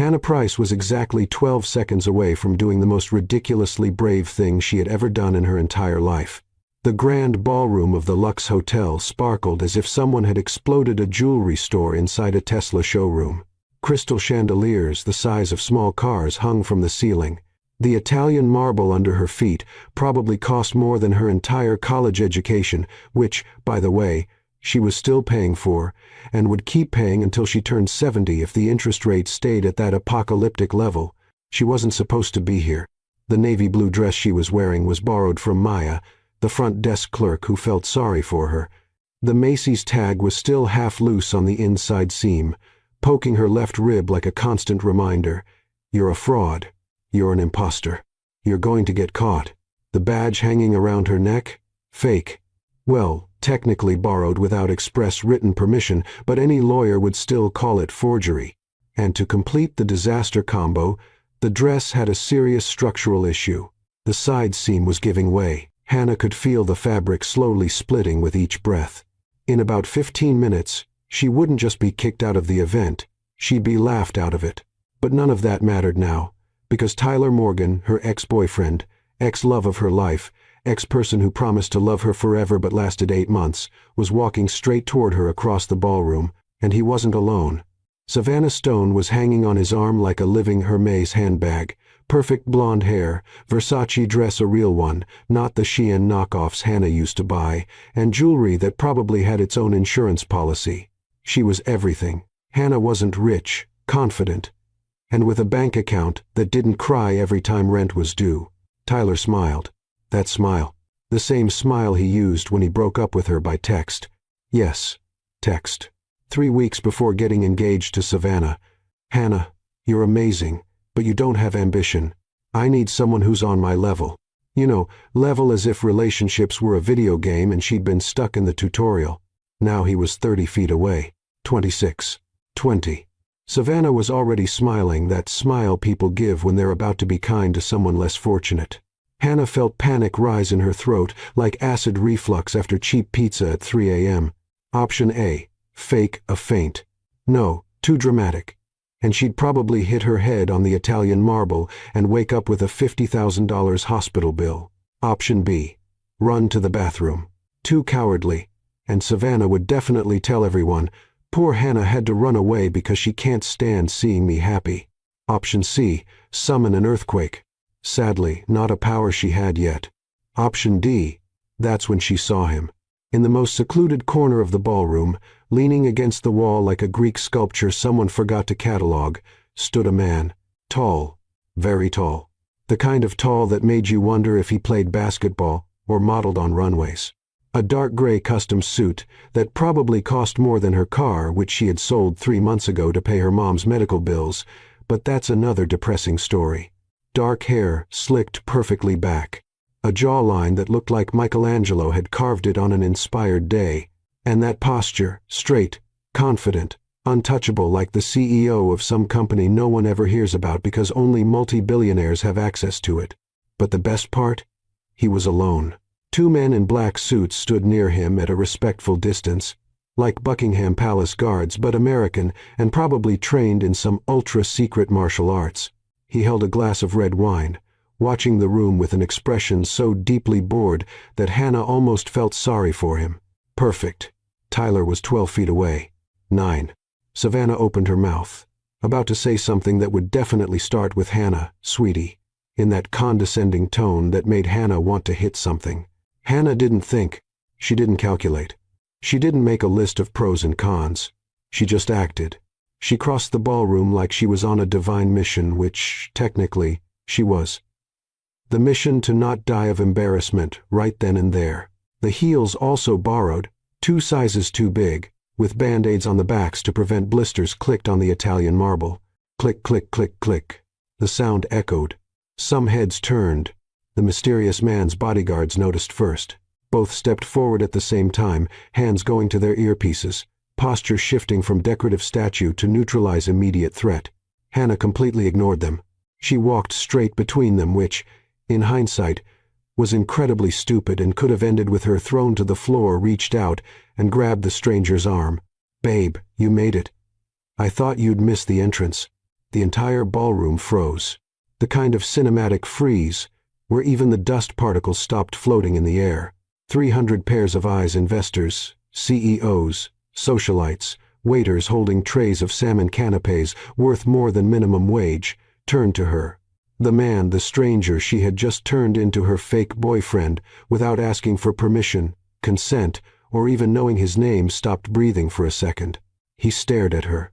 Hannah Price was exactly 12 seconds away from doing the most ridiculously brave thing she had ever done in her entire life. The grand ballroom of the Lux Hotel sparkled as if someone had exploded a jewelry store inside a Tesla showroom. Crystal chandeliers the size of small cars hung from the ceiling. The Italian marble under her feet probably cost more than her entire college education, which, by the way, she was still paying for, and would keep paying until she turned 70 if the interest rate stayed at that apocalyptic level. She wasn't supposed to be here. The navy blue dress she was wearing was borrowed from Maya, the front desk clerk who felt sorry for her. The Macy's tag was still half loose on the inside seam, poking her left rib like a constant reminder. You're a fraud. You're an imposter. You're going to get caught. The badge hanging around her neck? Fake. Well, technically borrowed without express written permission, but any lawyer would still call it forgery. And to complete the disaster combo, the dress had a serious structural issue. The side seam was giving way. Hannah could feel the fabric slowly splitting with each breath. In about 15 minutes, she wouldn't just be kicked out of the event, she'd be laughed out of it. But none of that mattered now, because Tyler Morgan, her ex-boyfriend, ex-love of her life, ex-person who promised to love her forever but lasted 8 months, was walking straight toward her across the ballroom, and he wasn't alone. Savannah Stone was hanging on his arm like a living Hermes handbag. Perfect blonde hair, Versace dress a real one, not the Shein knockoffs Hannah used to buy, and jewelry that probably had its own insurance policy. She was everything. Hannah wasn't rich, confident, and with a bank account that didn't cry every time rent was due. Tyler smiled. That smile. The same smile he used when he broke up with her by text. Yes, text. 3 weeks before getting engaged to Savannah. Hannah, you're amazing, but you don't have ambition. I need someone who's on my level. You know, level as if relationships were a video game and she'd been stuck in the tutorial. Now he was 30 feet away. 26. 20. Savannah was already smiling, that smile people give when they're about to be kind to someone less fortunate. Hannah felt panic rise in her throat, like acid reflux after cheap pizza at 3 a.m. Option A. Fake a faint. No, too dramatic. And she'd probably hit her head on the Italian marble and wake up with a $50,000 hospital bill. Option B. Run to the bathroom. Too cowardly. And Savannah would definitely tell everyone, poor Hannah had to run away because she can't stand seeing me happy. Option C. Summon an earthquake. Sadly, not a power she had yet. Option D. That's when she saw him. In the most secluded corner of the ballroom, leaning against the wall like a Greek sculpture someone forgot to catalog, stood a man. Tall. Very tall. The kind of tall that made you wonder if he played basketball or modeled on runways. A dark gray custom suit that probably cost more than her car, which she had sold 3 months ago to pay her mom's medical bills, but that's another depressing story. Dark hair slicked perfectly back. A jawline that looked like Michelangelo had carved it on an inspired day. And that posture, straight, confident, untouchable like the CEO of some company no one ever hears about because only multi-billionaires have access to it. But the best part? He was alone. 2 men in black suits stood near him at a respectful distance, like Buckingham Palace guards, but American and probably trained in some ultra-secret martial arts. He held a glass of red wine, watching the room with an expression so deeply bored that Hannah almost felt sorry for him. Perfect. Tyler was 12 feet away. 9. Savannah opened her mouth, about to say something that would definitely start with Hannah, sweetie, in that condescending tone that made Hannah want to hit something. Hannah didn't think. She didn't calculate. She didn't make a list of pros and cons. She just acted. She crossed the ballroom like she was on a divine mission, which, technically, she was. The mission to not die of embarrassment right then and there. The heels also borrowed, 2 sizes too big, with band-aids on the backs to prevent blisters clicked on the Italian marble. Click, click, click, click. The sound echoed. Some heads turned. The mysterious man's bodyguards noticed first. Both stepped forward at the same time, hands going to their earpieces, posture shifting from decorative statue to neutralize immediate threat. Hannah completely ignored them. She walked straight between them, which, in hindsight, was incredibly stupid and could have ended with her thrown to the floor, reached out, and grabbed the stranger's arm. "Babe, you made it. I thought you'd miss the entrance." The entire ballroom froze. The kind of cinematic freeze where even the dust particles stopped floating in the air. 300 pairs of eyes, investors, CEOs, socialites, waiters holding trays of salmon canapes worth more than minimum wage, turned to her. The man, the stranger she had just turned into her fake boyfriend, without asking for permission, consent, or even knowing his name, stopped breathing for a second. He stared at her.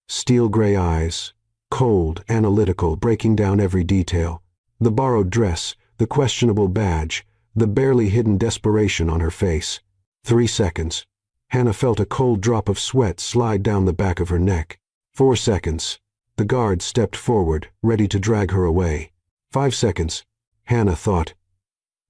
Steel gray eyes, cold, analytical, breaking down every detail. The borrowed dress, the questionable badge, the barely hidden desperation on her face. 3 seconds. Hannah felt a cold drop of sweat slide down the back of her neck. 4 seconds. The guard stepped forward, ready to drag her away. 5 seconds. Hannah thought,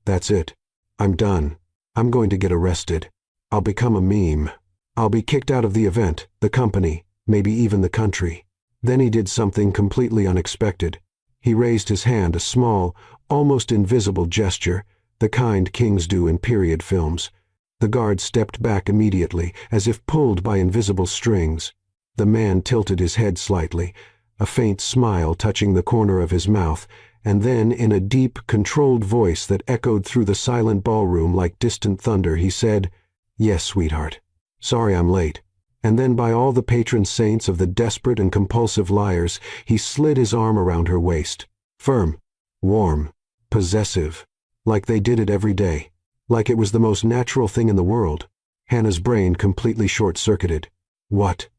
"That's it. I'm done. I'm going to get arrested. I'll become a meme. I'll be kicked out of the event, the company, maybe even the country." Then he did something completely unexpected. He raised his hand, a small, almost invisible gesture, the kind kings do in period films. The guard stepped back immediately, as if pulled by invisible strings. The man tilted his head slightly, a faint smile touching the corner of his mouth, and then, in a deep, controlled voice that echoed through the silent ballroom like distant thunder, he said, "Yes, sweetheart. Sorry I'm late." And then, by all the patron saints of the desperate and compulsive liars, he slid his arm around her waist. Firm, warm, possessive, like they did it every day, like it was the most natural thing in the world. Hannah's brain completely short-circuited. What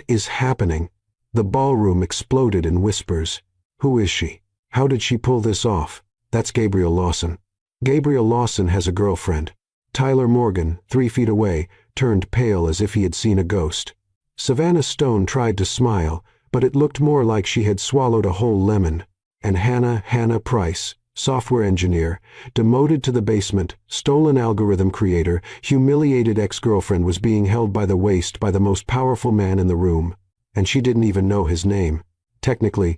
is happening? The ballroom exploded in whispers. Who is she? How did she pull this off? That's Gabriel Lawson. Gabriel Lawson has a girlfriend. Tyler Morgan, 3 feet away, turned pale as if he had seen a ghost. Savannah Stone tried to smile, but it looked more like she had swallowed a whole lemon. And Hannah Price, software engineer, demoted to the basement, stolen algorithm creator, humiliated ex-girlfriend, was being held by the waist by the most powerful man in the room. And she didn't even know his name. Technically,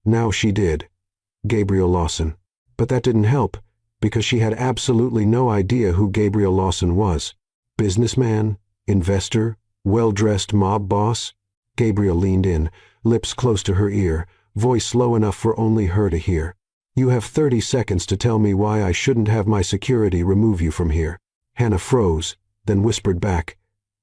now she did. Gabriel Lawson. But that didn't help, because she had absolutely no idea who Gabriel Lawson was. Businessman? Investor? Well-dressed mob boss? Gabriel leaned in, lips close to her ear, voice low enough for only her to hear. "You have 30 seconds to tell me why I shouldn't have my security remove you from here." Hannah froze, then whispered back,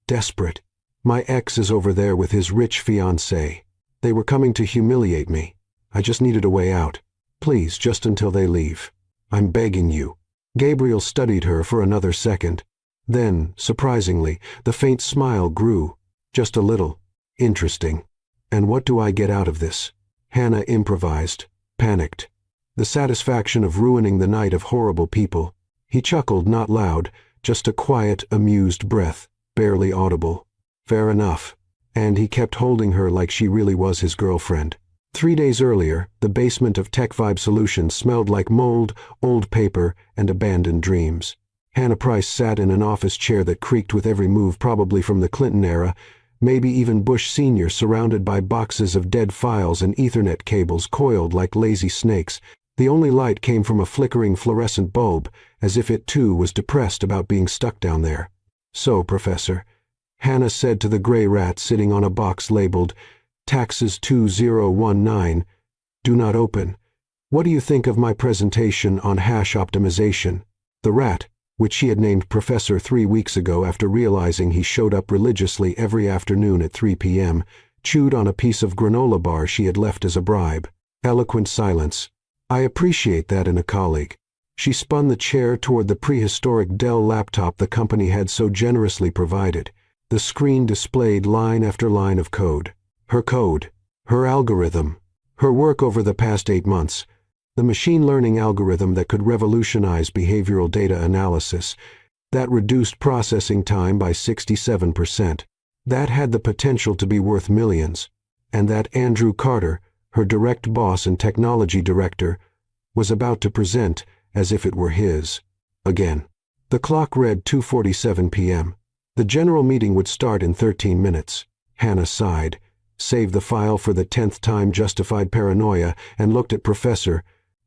desperate, "My ex is over there with his rich fiancée. They were coming to humiliate me. I just needed a way out. Please, just until they leave. I'm begging you." Gabriel studied her for another second. Then, surprisingly, the faint smile grew, just a little. "Interesting. And what do I get out of this?" Hannah improvised, panicked. The satisfaction of ruining the night of horrible people. He chuckled, not loud, just a quiet, amused breath, barely audible. Fair enough. And he kept holding her like she really was his girlfriend. 3 days earlier, the basement of Tech Vibe Solutions smelled like mold, old paper, and abandoned dreams. Hannah Price sat in an office chair that creaked with every move, probably from the Clinton era, maybe even Bush Sr., surrounded by boxes of dead files and Ethernet cables coiled like lazy snakes. The only light came from a flickering fluorescent bulb, as if it too was depressed about being stuck down there. "So, Professor," Hannah said to the gray rat sitting on a box labeled Taxes 2019, "Do not open. What do you think of my presentation on hash optimization?" The rat, which she had named Professor 3 weeks ago after realizing he showed up religiously every afternoon at 3 p.m., chewed on a piece of granola bar she had left as a bribe. Eloquent silence. "I appreciate that in a colleague." She spun the chair toward the prehistoric Dell laptop the company had so generously provided. The screen displayed line after line of code. Her code, her algorithm, her work over the past 8 months, the machine learning algorithm that could revolutionize behavioral data analysis, that reduced processing time by 67%, that had the potential to be worth millions, and that Andrew Carter, her direct boss and technology director, was about to present as if it were his. Again. The clock read 2:47 p.m. The general meeting would start in 13 minutes. Hannah sighed, saved the file for the 10th time, justified paranoia, and looked at Professor.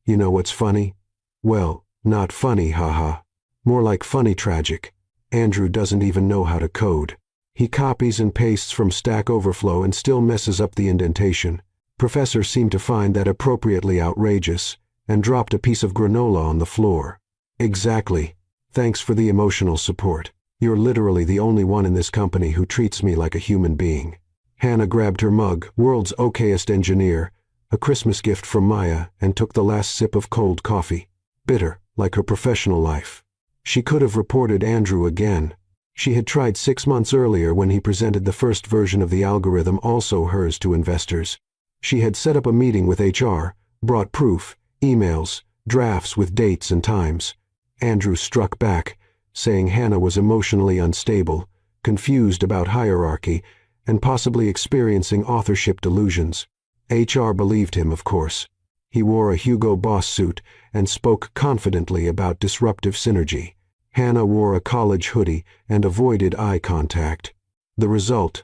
"You know what's funny?" "Well, not funny, haha. More like funny tragic. Andrew doesn't even know how to code." He copies and pastes from Stack Overflow and still messes up the indentation. Professor seemed to find that appropriately outrageous, and dropped a piece of granola on the floor. Exactly. Thanks for the emotional support. You're literally the only one in this company who treats me like a human being. Hannah grabbed her mug, world's okayest engineer, a Christmas gift from Maya, and took the last sip of cold coffee. Bitter, like her professional life. She could have reported Andrew again. She had tried 6 months earlier when he presented the first version of the algorithm, also hers, to investors. She had set up a meeting with HR, brought proof, emails, drafts with dates and times. Andrew struck back, saying Hannah was emotionally unstable, confused about hierarchy, and possibly experiencing authorship delusions. HR believed him, of course. He wore a Hugo Boss suit and spoke confidently about disruptive synergy. Hannah wore a college hoodie and avoided eye contact. The result: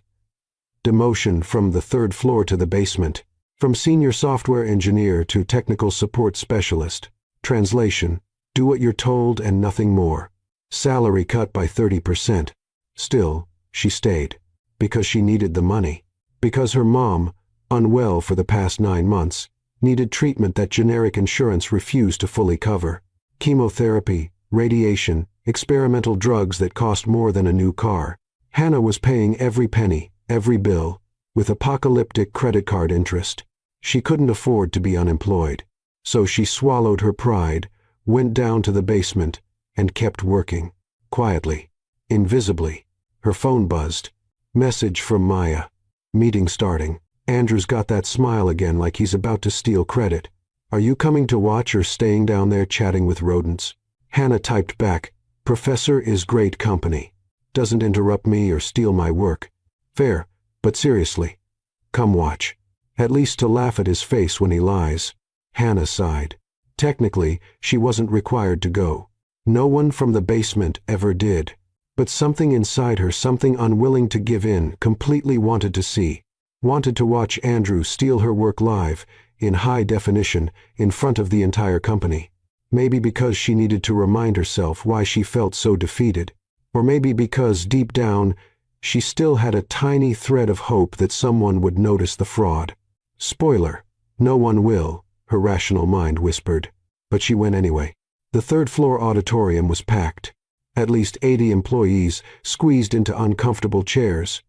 demotion from the 3rd floor to the basement, from senior software engineer to technical support specialist. Translation: do what you're told and nothing more. Salary cut by 30%. Still, she stayed. Because she needed the money. Because her mom, unwell for the past 9 months, needed treatment that generic insurance refused to fully cover. Chemotherapy, radiation, experimental drugs that cost more than a new car. Hannah was paying every penny, every bill, with apocalyptic credit card interest. She couldn't afford to be unemployed. So she swallowed her pride, went down to the basement, and kept working. Quietly. Invisibly. Her phone buzzed. Message from Maya. Meeting starting. Andrew's got that smile again, like he's about to steal credit. Are you coming to watch or staying down there chatting with rodents? Hannah typed back, Professor is great company. Doesn't interrupt me or steal my work. Fair, but seriously. Come watch. At least to laugh at his face when he lies. Hannah sighed. Technically, she wasn't required to go. No one from the basement ever did. But something inside her, something unwilling to give in, completely wanted to see. Wanted to watch Andrew steal her work live, in high definition, in front of the entire company. Maybe because she needed to remind herself why she felt so defeated. Or maybe because, deep down, she still had a tiny thread of hope that someone would notice the fraud. Spoiler: no one will, her rational mind whispered. But she went anyway. The 3rd floor auditorium was packed. At least 80 employees squeezed into uncomfortable chairs,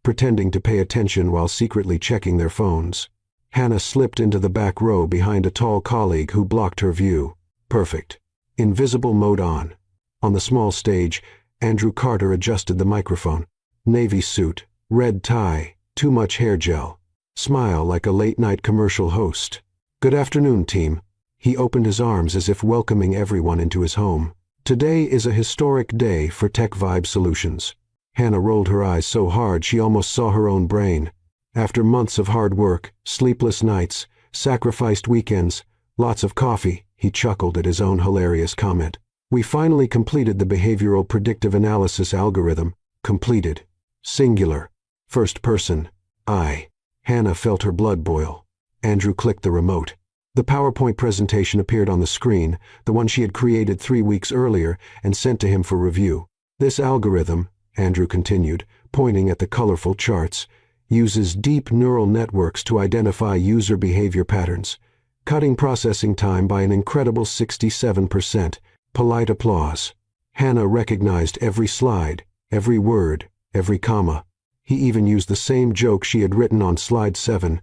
pretending to pay attention while secretly checking their phones. Hannah slipped into the back row behind a tall colleague who blocked her view. Perfect. Invisible mode on. On the small stage, Andrew Carter adjusted the microphone. Navy suit, red tie, too much hair gel. Smile like a late-night commercial host. Good afternoon, team. He opened his arms as if welcoming everyone into his home. Today is a historic day for Tech Vibe Solutions. Hannah rolled her eyes so hard she almost saw her own brain. After months of hard work, sleepless nights, sacrificed weekends, lots of coffee, he chuckled at his own hilarious comment. We finally completed the behavioral predictive analysis algorithm. Completed. Singular. First person. I. Hannah felt her blood boil. Andrew clicked the remote. The PowerPoint presentation appeared on the screen, the one she had created 3 weeks earlier and sent to him for review. This algorithm, Andrew continued, pointing at the colorful charts, uses deep neural networks to identify user behavior patterns, cutting processing time by an incredible 67%. Polite applause. Hannah recognized every slide, every word, every comma. He even used the same joke she had written on slide 7.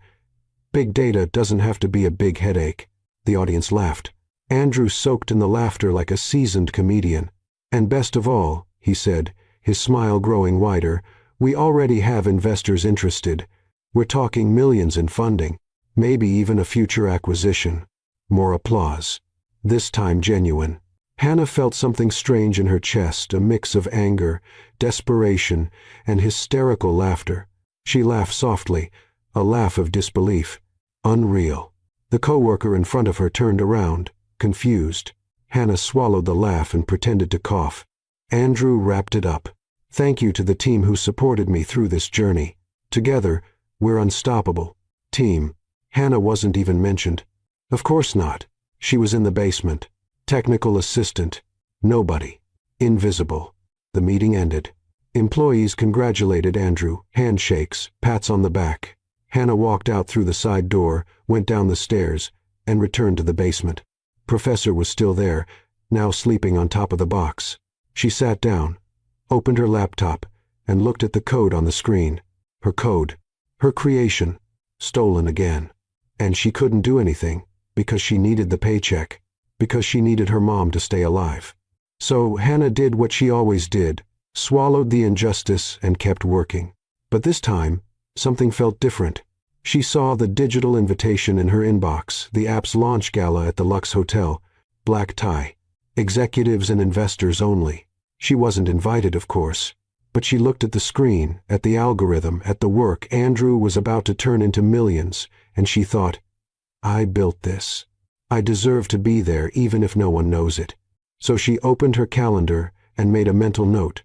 Big data doesn't have to be a big headache. The audience laughed. Andrew soaked in the laughter like a seasoned comedian. And best of all, he said, his smile growing wider, we already have investors interested. We're talking millions in funding, maybe even a future acquisition. More applause. This time genuine. Hannah felt something strange in her chest, a mix of anger, desperation, and hysterical laughter. She laughed softly, a laugh of disbelief. Unreal. The coworker in front of her turned around, confused. Hannah swallowed the laugh and pretended to cough. Andrew wrapped it up. Thank you to the team who supported me through this journey. Together, we're unstoppable. Team. Hannah wasn't even mentioned. Of course not. She was in the basement. Technical assistant. Nobody. Invisible. The meeting ended. Employees congratulated Andrew, handshakes, pats on the back. Hannah walked out through the side door, went down the stairs, and returned to the basement. Professor was still there, now sleeping on top of the box. She sat down, opened her laptop, and looked at the code on the screen. Her code. Her creation. Stolen again. And she couldn't do anything, because she needed the paycheck, because she needed her mom to stay alive. So Hannah did what she always did, swallowed the injustice and kept working. But this time, something felt different. She saw the digital invitation in her inbox, the app's launch gala at the Lux Hotel, black tie, executives and investors only. She wasn't invited, of course, but she looked at the screen, at the algorithm, at the work Andrew was about to turn into millions, and she thought, I built this. I deserve to be there even if no one knows it. So she opened her calendar and made a mental note.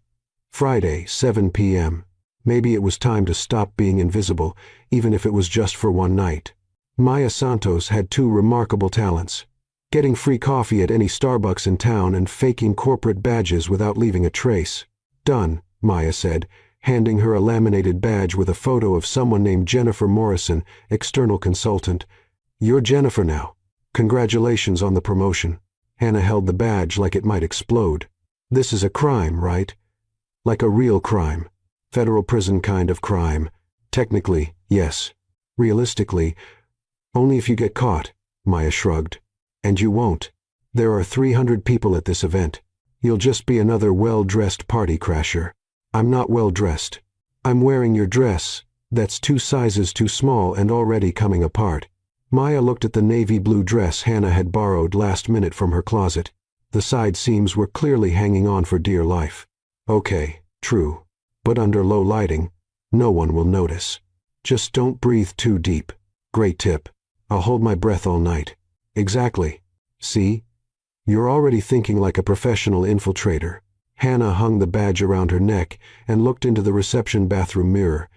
Friday, 7 p.m. Maybe it was time to stop being invisible, even if it was just for one night. Maya Santos had two remarkable talents: getting free coffee at any Starbucks in town and faking corporate badges without leaving a trace. Done, Maya said, handing her a laminated badge with a photo of someone named Jennifer Morrison, external consultant. You're Jennifer now. Congratulations on the promotion. Hannah held the badge like it might explode. This is a crime, right? Like a real crime. Federal prison kind of crime. Technically, yes. Realistically, only if you get caught, Maya shrugged. And you won't. There are 300 people at this event. You'll just be another well-dressed party crasher. I'm not well-dressed. I'm wearing your dress, that's 2 sizes too small and already coming apart. Maya looked at the navy blue dress Hannah had borrowed last minute from her closet. The side seams were clearly hanging on for dear life. Okay, true. But under low lighting, no one will notice. Just don't breathe too deep. Great tip. I'll hold my breath all night. Exactly. See? You're already thinking like a professional infiltrator. Hannah hung the badge around her neck and looked into the reception bathroom mirror.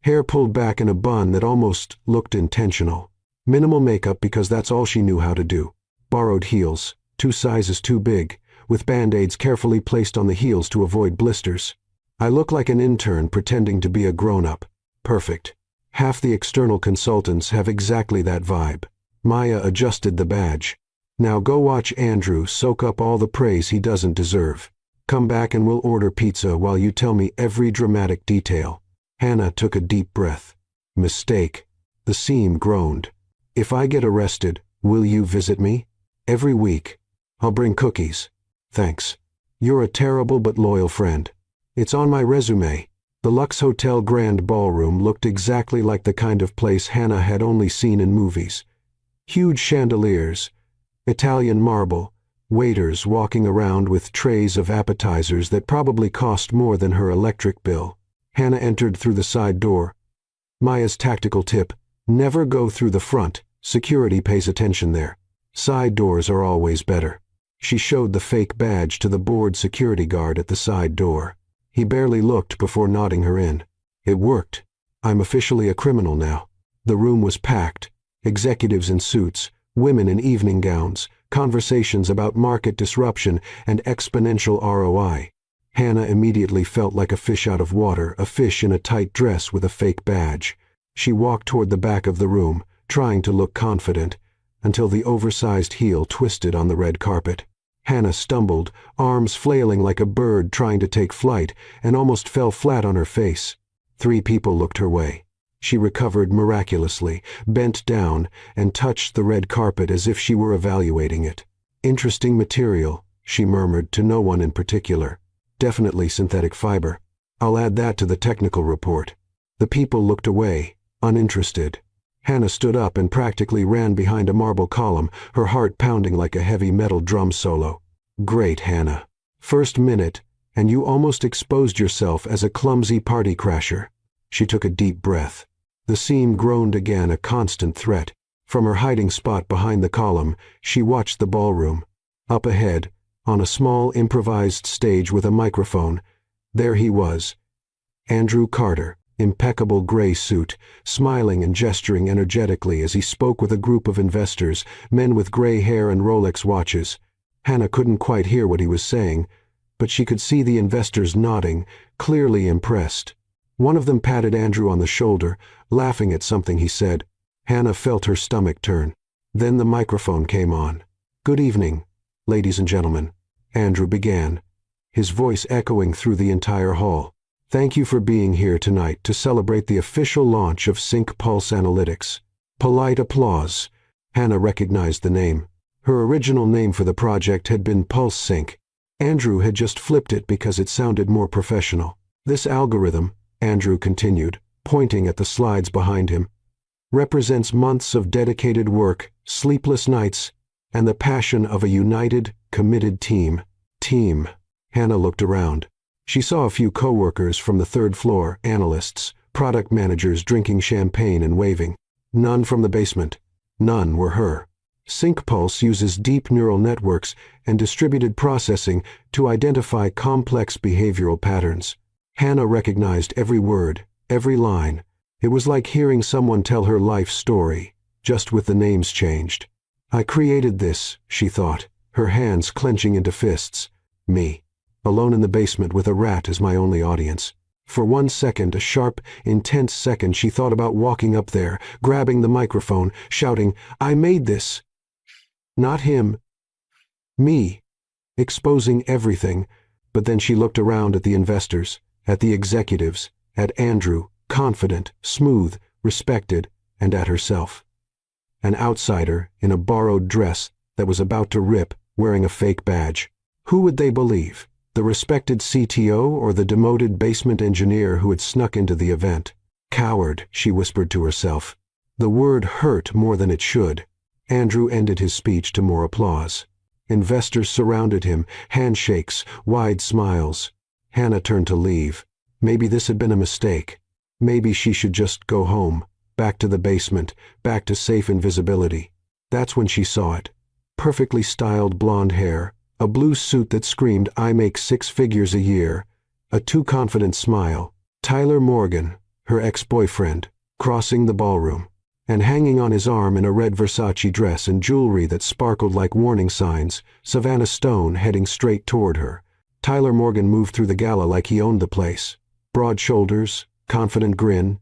Hair pulled back in a bun that almost looked intentional. Minimal makeup because that's all she knew how to do. Borrowed heels, 2 sizes too big, with band-aids carefully placed on the heels to avoid blisters. I look like an intern pretending to be a grown-up. Perfect. Half the external consultants have exactly that vibe. Maya adjusted the badge. Now go watch Andrew soak up all the praise he doesn't deserve. Come back and we'll order pizza while you tell me every dramatic detail. Hannah took a deep breath. Mistake. The seam groaned. If I get arrested, will you visit me? Every week. I'll bring cookies. Thanks. You're a terrible but loyal friend. It's on my resume. The Lux Hotel Grand Ballroom looked exactly like the kind of place Hannah had only seen in movies. Huge chandeliers, Italian marble, waiters walking around with trays of appetizers that probably cost more than her electric bill. Hannah entered through the side door. Maya's tactical tip: never go through the front. Security pays attention there. Side doors are always better. She showed the fake badge to the bored security guard at the side door. He barely looked before nodding her in. It worked. I'm officially a criminal now. The room was packed. Executives in suits, women in evening gowns, conversations about market disruption and exponential ROI. Hannah immediately felt like a fish out of water, a fish in a tight dress with a fake badge. She walked toward the back of the room, trying to look confident, until the oversized heel twisted on the red carpet. Hannah stumbled, arms flailing like a bird trying to take flight, and almost fell flat on her face. 3 people looked her way. She recovered miraculously, bent down, and touched the red carpet as if she were evaluating it. Interesting material, she murmured to no one in particular. Definitely synthetic fiber. I'll add that to the technical report. The people looked away, uninterested. Hannah stood up and practically ran behind a marble column, her heart pounding like a heavy metal drum solo. Great, Hannah. First minute, and you almost exposed yourself as a clumsy party crasher. She took a deep breath. The seam groaned again, a constant threat. From her hiding spot behind the column, she watched the ballroom. Up ahead, on a small improvised stage with a microphone, there he was. Andrew Carter, impeccable gray suit, smiling and gesturing energetically as he spoke with a group of investors, men with gray hair and Rolex watches. Hannah couldn't quite hear what he was saying, but she could see the investors nodding, clearly impressed. One of them patted Andrew on the shoulder, laughing at something he said. Hannah felt her stomach turn. Then the microphone came on. "Good evening, ladies and gentlemen," Andrew began, his voice echoing through the entire hall. "Thank you for being here tonight to celebrate the official launch of Sync Pulse Analytics." Polite applause. Hannah recognized the name. Her original name for the project had been Pulse Sync. Andrew had just flipped it because it sounded more professional. "This algorithm," Andrew continued, pointing at the slides behind him, "represents months of dedicated work, sleepless nights, and the passion of a united, committed team." Team. Hannah looked around. She saw a few co-workers from the third floor, analysts, product managers drinking champagne and waving. None from the basement. None were her. Sync Pulse uses deep neural networks and distributed processing to identify complex behavioral patterns. Hannah recognized every word, every line. It was like hearing someone tell her life story, just with the names changed. "I created this," she thought, her hands clenching into fists. Me. Alone in the basement with a rat as my only audience. For 1 second, a sharp, intense second, she thought about walking up there, grabbing the microphone, shouting, "I made this!" Not him. Me. Exposing everything. But then she looked around at the investors, at the executives, at Andrew, confident, smooth, respected, and at herself. An outsider in a borrowed dress that was about to rip, wearing a fake badge. Who would they believe? The respected CTO or the demoted basement engineer who had snuck into the event? "Coward," she whispered to herself. The word hurt more than it should. Andrew ended his speech to more applause. Investors surrounded him, handshakes, wide smiles. Hannah turned to leave. Maybe this had been a mistake. Maybe she should just go home, back to the basement, back to safe invisibility. That's when she saw it. Perfectly styled blonde hair, a blue suit that screamed, "I make 6 figures a year," a too confident smile. Tyler Morgan, her ex-boyfriend, crossing the ballroom, and hanging on his arm in a red Versace dress and jewelry that sparkled like warning signs, Savannah Stone heading straight toward her. Tyler Morgan moved through the gala like he owned the place. Broad shoulders, confident grin,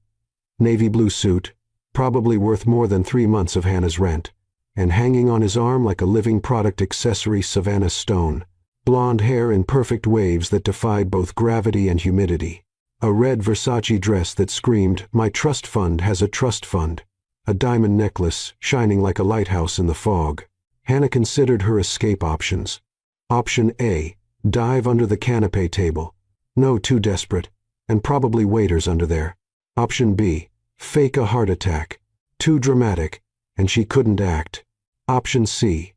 navy blue suit, probably worth more than 3 months of Hannah's rent. And hanging on his arm like a living product accessory, Savannah Stone. Blonde hair in perfect waves that defied both gravity and humidity. A red Versace dress that screamed, "My trust fund has a trust fund." A diamond necklace shining like a lighthouse in the fog. Hannah considered her escape options. Option A, dive under the canapé table. No, too desperate, and probably waiters under there. Option B, fake a heart attack. Too dramatic, and she couldn't act. Option C,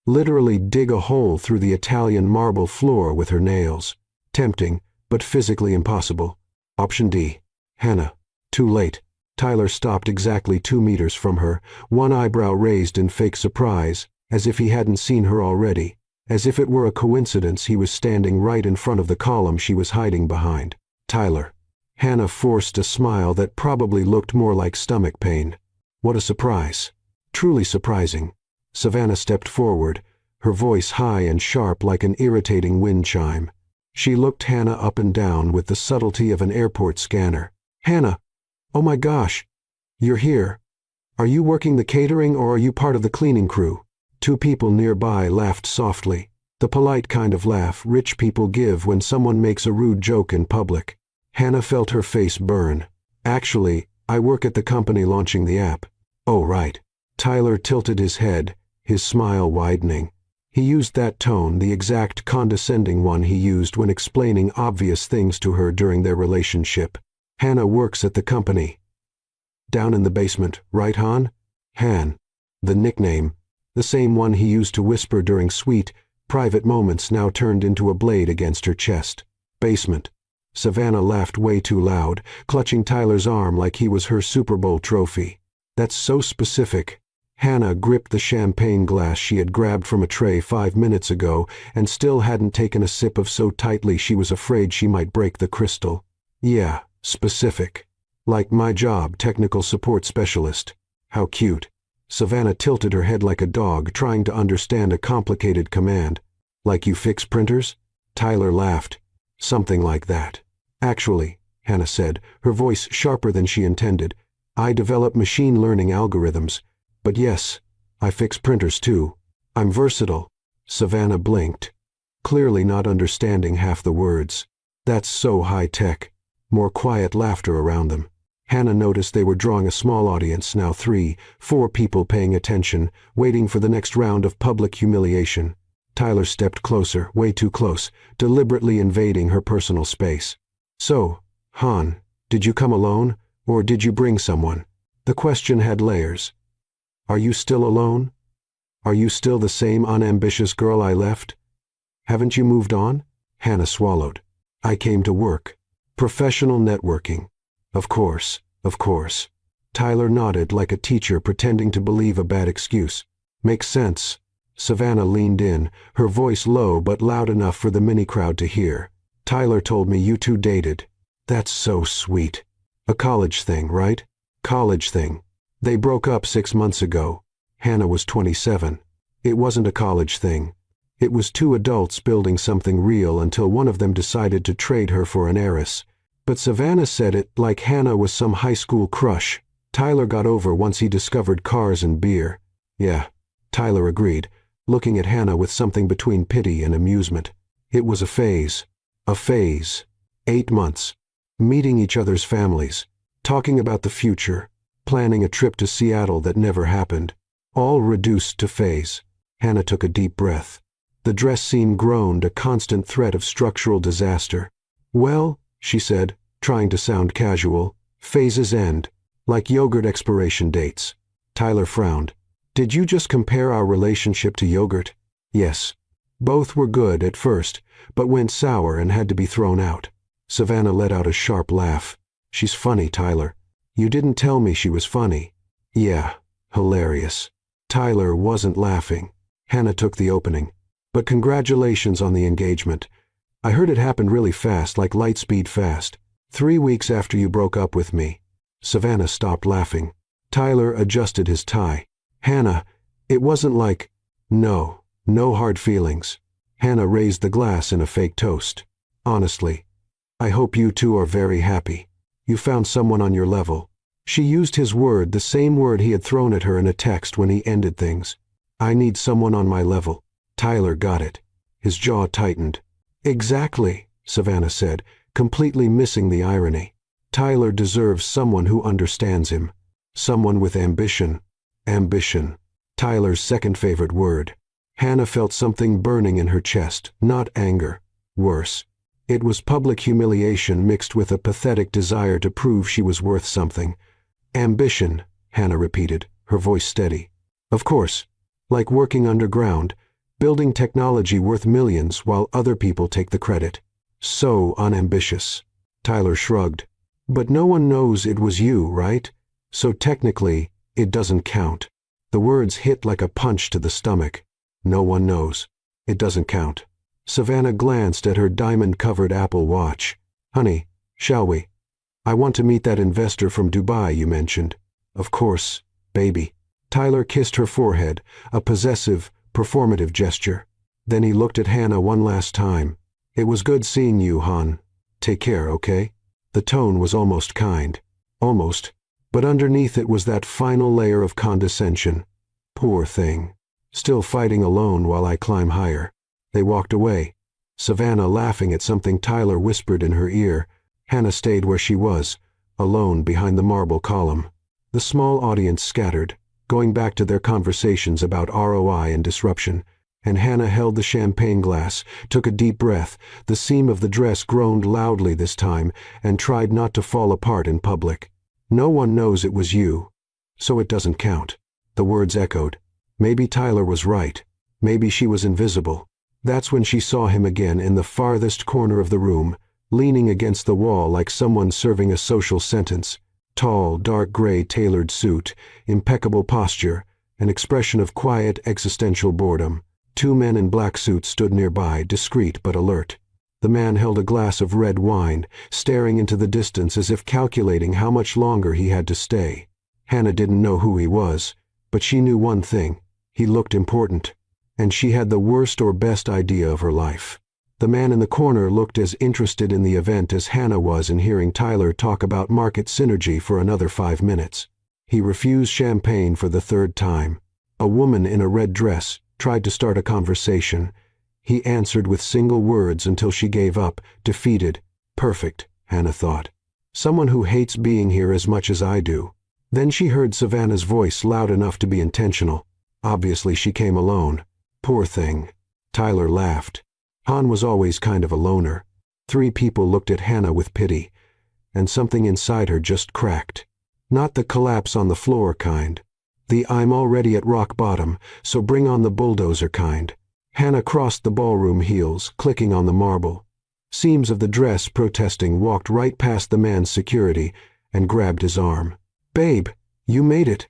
literally dig a hole through the Italian marble floor with her nails. Tempting, but physically impossible. Option D, Hannah. Too late. Tyler stopped exactly 2 meters from her, one eyebrow raised in fake surprise, as if he hadn't seen her already, as if it were a coincidence he was standing right in front of the column she was hiding behind. Tyler. Hannah forced a smile that probably looked more like stomach pain. What a surprise. Truly surprising. Savannah stepped forward, her voice high and sharp like an irritating wind chime. She looked Hannah up and down with the subtlety of an airport scanner. "Hannah! Oh my gosh! You're here. Are you working the catering or are you part of the cleaning crew?" 2 people nearby laughed softly, the polite kind of laugh rich people give when someone makes a rude joke in public. Hannah felt her face burn. "Actually, I work at the company launching the app." "Oh, right." Tyler tilted his head, his smile widening. He used that tone, the exact condescending one he used when explaining obvious things to her during their relationship. "Hannah works at the company. Down in the basement, right, Han?" Han. The nickname, the same one he used to whisper during sweet, private moments now turned into a blade against her chest. "Basement." Savannah laughed way too loud, clutching Tyler's arm like he was her Super Bowl trophy. "That's so specific." Hannah gripped the champagne glass she had grabbed from a tray 5 minutes ago and still hadn't taken a sip of so tightly she was afraid she might break the crystal. "Yeah, specific. Like my job, technical support specialist." How cute. Savannah tilted her head like a dog trying to understand a complicated command. "Like you fix printers?" Tyler laughed. "Something like that." Actually, Hannah said, her voice sharper than she intended, I develop machine learning algorithms. But yes, I fix printers too. I'm versatile. Savannah blinked, clearly not understanding half the words. That's so high-tech. More quiet laughter around them. Hannah noticed they were drawing a small audience, now 3, 4 people paying attention, waiting for the next round of public humiliation. Tyler stepped closer, way too close, deliberately invading her personal space. So, Han, did you come alone, or did you bring someone? The question had layers. Are you still alone? Are you still the same unambitious girl I left? Haven't you moved on? Hannah swallowed. I came to work. Professional networking. Of course, of course. Tyler nodded like a teacher pretending to believe a bad excuse. Makes sense. Savannah leaned in, her voice low but loud enough for the mini crowd to hear. Tyler told me you two dated. That's so sweet. A college thing, right? College thing. They broke up 6 months ago. Hannah was 27. It wasn't a college thing. It was 2 adults building something real until one of them decided to trade her for an heiress. But Savannah said it like Hannah was some high school crush. Tyler got over once he discovered cars and beer. Yeah, Tyler agreed, looking at Hannah with something between pity and amusement. It was a phase. A phase. 8 months. Meeting each other's families. Talking about the future. Planning a trip to Seattle that never happened. All reduced to phase. Hannah took a deep breath. The dress scene groaned, a constant threat of structural disaster. Well, she said, trying to sound casual, phases end, like yogurt expiration dates. Tyler frowned. Did you just compare our relationship to yogurt? Yes. Both were good at first, but went sour and had to be thrown out. Savannah let out a sharp laugh. She's funny, Tyler. You didn't tell me she was funny. Yeah, hilarious. Tyler wasn't laughing. Hannah took the opening. But congratulations on the engagement. I heard it happened really fast, like light speed fast. 3 weeks after you broke up with me. Savannah stopped laughing. Tyler adjusted his tie. Hannah, it wasn't like... No hard feelings. Hannah raised the glass in a fake toast. Honestly, I hope you two are very happy. You found someone on your level. She used his word, the same word he had thrown at her in a text when he ended things. I need someone on my level. Tyler got it. His jaw tightened. Exactly, Savannah said, completely missing the irony. Tyler deserves someone who understands him. Someone with ambition. Ambition. Tyler's second favorite word. Hannah felt something burning in her chest, not anger. Worse. It was public humiliation mixed with a pathetic desire to prove she was worth something. Ambition, Hannah repeated, her voice steady. Of course. Like working underground, building technology worth millions while other people take the credit. So unambitious. Tyler shrugged. But no one knows it was you, right? So technically, it doesn't count. The words hit like a punch to the stomach. No one knows. It doesn't count. Savannah glanced at her diamond-covered Apple Watch. Honey, shall we? I want to meet that investor from Dubai you mentioned. Of course, baby. Tyler kissed her forehead, a possessive, performative gesture. Then he looked at Hannah one last time. It was good seeing you, Han. Take care, okay? The tone was almost kind. Almost. But underneath it was that final layer of condescension. Poor thing. Still fighting alone while I climb higher. They walked away. Savannah laughing at something Tyler whispered in her ear. Hannah stayed where she was, alone behind the marble column. The small audience scattered, going back to their conversations about ROI and disruption, and Hannah held the champagne glass, took a deep breath. The seam of the dress groaned loudly this time, and tried not to fall apart in public. No one knows it was you. So it doesn't count. The words echoed. Maybe Tyler was right. Maybe she was invisible. That's when she saw him again in the farthest corner of the room, leaning against the wall like someone serving a social sentence. Tall, dark gray tailored suit, impeccable posture, an expression of quiet existential boredom. 2 men in black suits stood nearby, discreet but alert. The man held a glass of red wine, staring into the distance as if calculating how much longer he had to stay. Hannah didn't know who he was, but she knew one thing. He looked important. And she had the worst or best idea of her life. The man in the corner looked as interested in the event as Hannah was in hearing Tyler talk about market synergy for another 5 minutes. He refused champagne for the third time. A woman in a red dress tried to start a conversation. He answered with single words until she gave up, defeated. Perfect, Hannah thought. Someone who hates being here as much as I do. Then she heard Savannah's voice loud enough to be intentional. Obviously she came alone. Poor thing. Tyler laughed. Han was always kind of a loner. 3 people looked at Hannah with pity, and something inside her just cracked. Not the collapse on the floor kind. The I'm already at rock bottom, so bring on the bulldozer kind. Hannah crossed the ballroom heels, clicking on the marble. Seams of the dress protesting walked right past the man's security and grabbed his arm. Babe, you made it.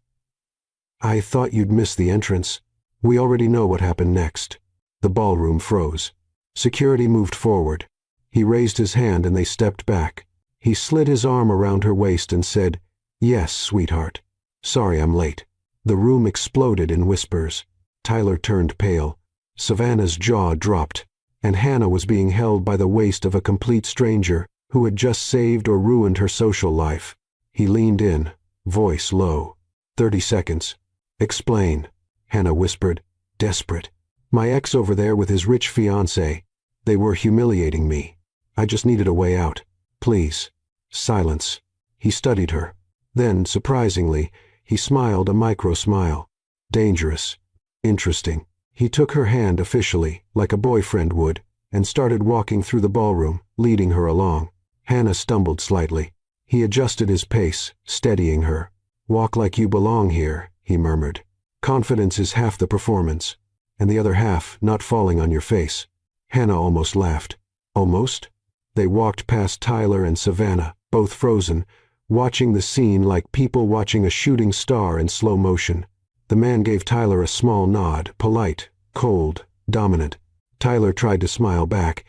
I thought you'd miss the entrance. We already know what happened next. The ballroom froze. Security moved forward. He raised his hand and they stepped back. He slid his arm around her waist and said, "Yes, sweetheart. Sorry I'm late." The room exploded in whispers. Tyler turned pale. Savannah's jaw dropped, and Hannah was being held by the waist of a complete stranger who had just saved or ruined her social life. He leaned in, voice low. 30 seconds. Explain, Hannah whispered, desperate. My ex over there with his rich fiancé. They were humiliating me. I just needed a way out. Please. Silence. He studied her. Then, surprisingly, he smiled a micro-smile. Dangerous. Interesting. He took her hand officially, like a boyfriend would, and started walking through the ballroom, leading her along. Hannah stumbled slightly. He adjusted his pace, steadying her. Walk like you belong here, he murmured. Confidence is half the performance, and the other half not falling on your face. Hannah almost laughed. Almost? They walked past Tyler and Savannah, both frozen, watching the scene like people watching a shooting star in slow motion. The man gave Tyler a small nod, polite, cold, dominant. Tyler tried to smile back.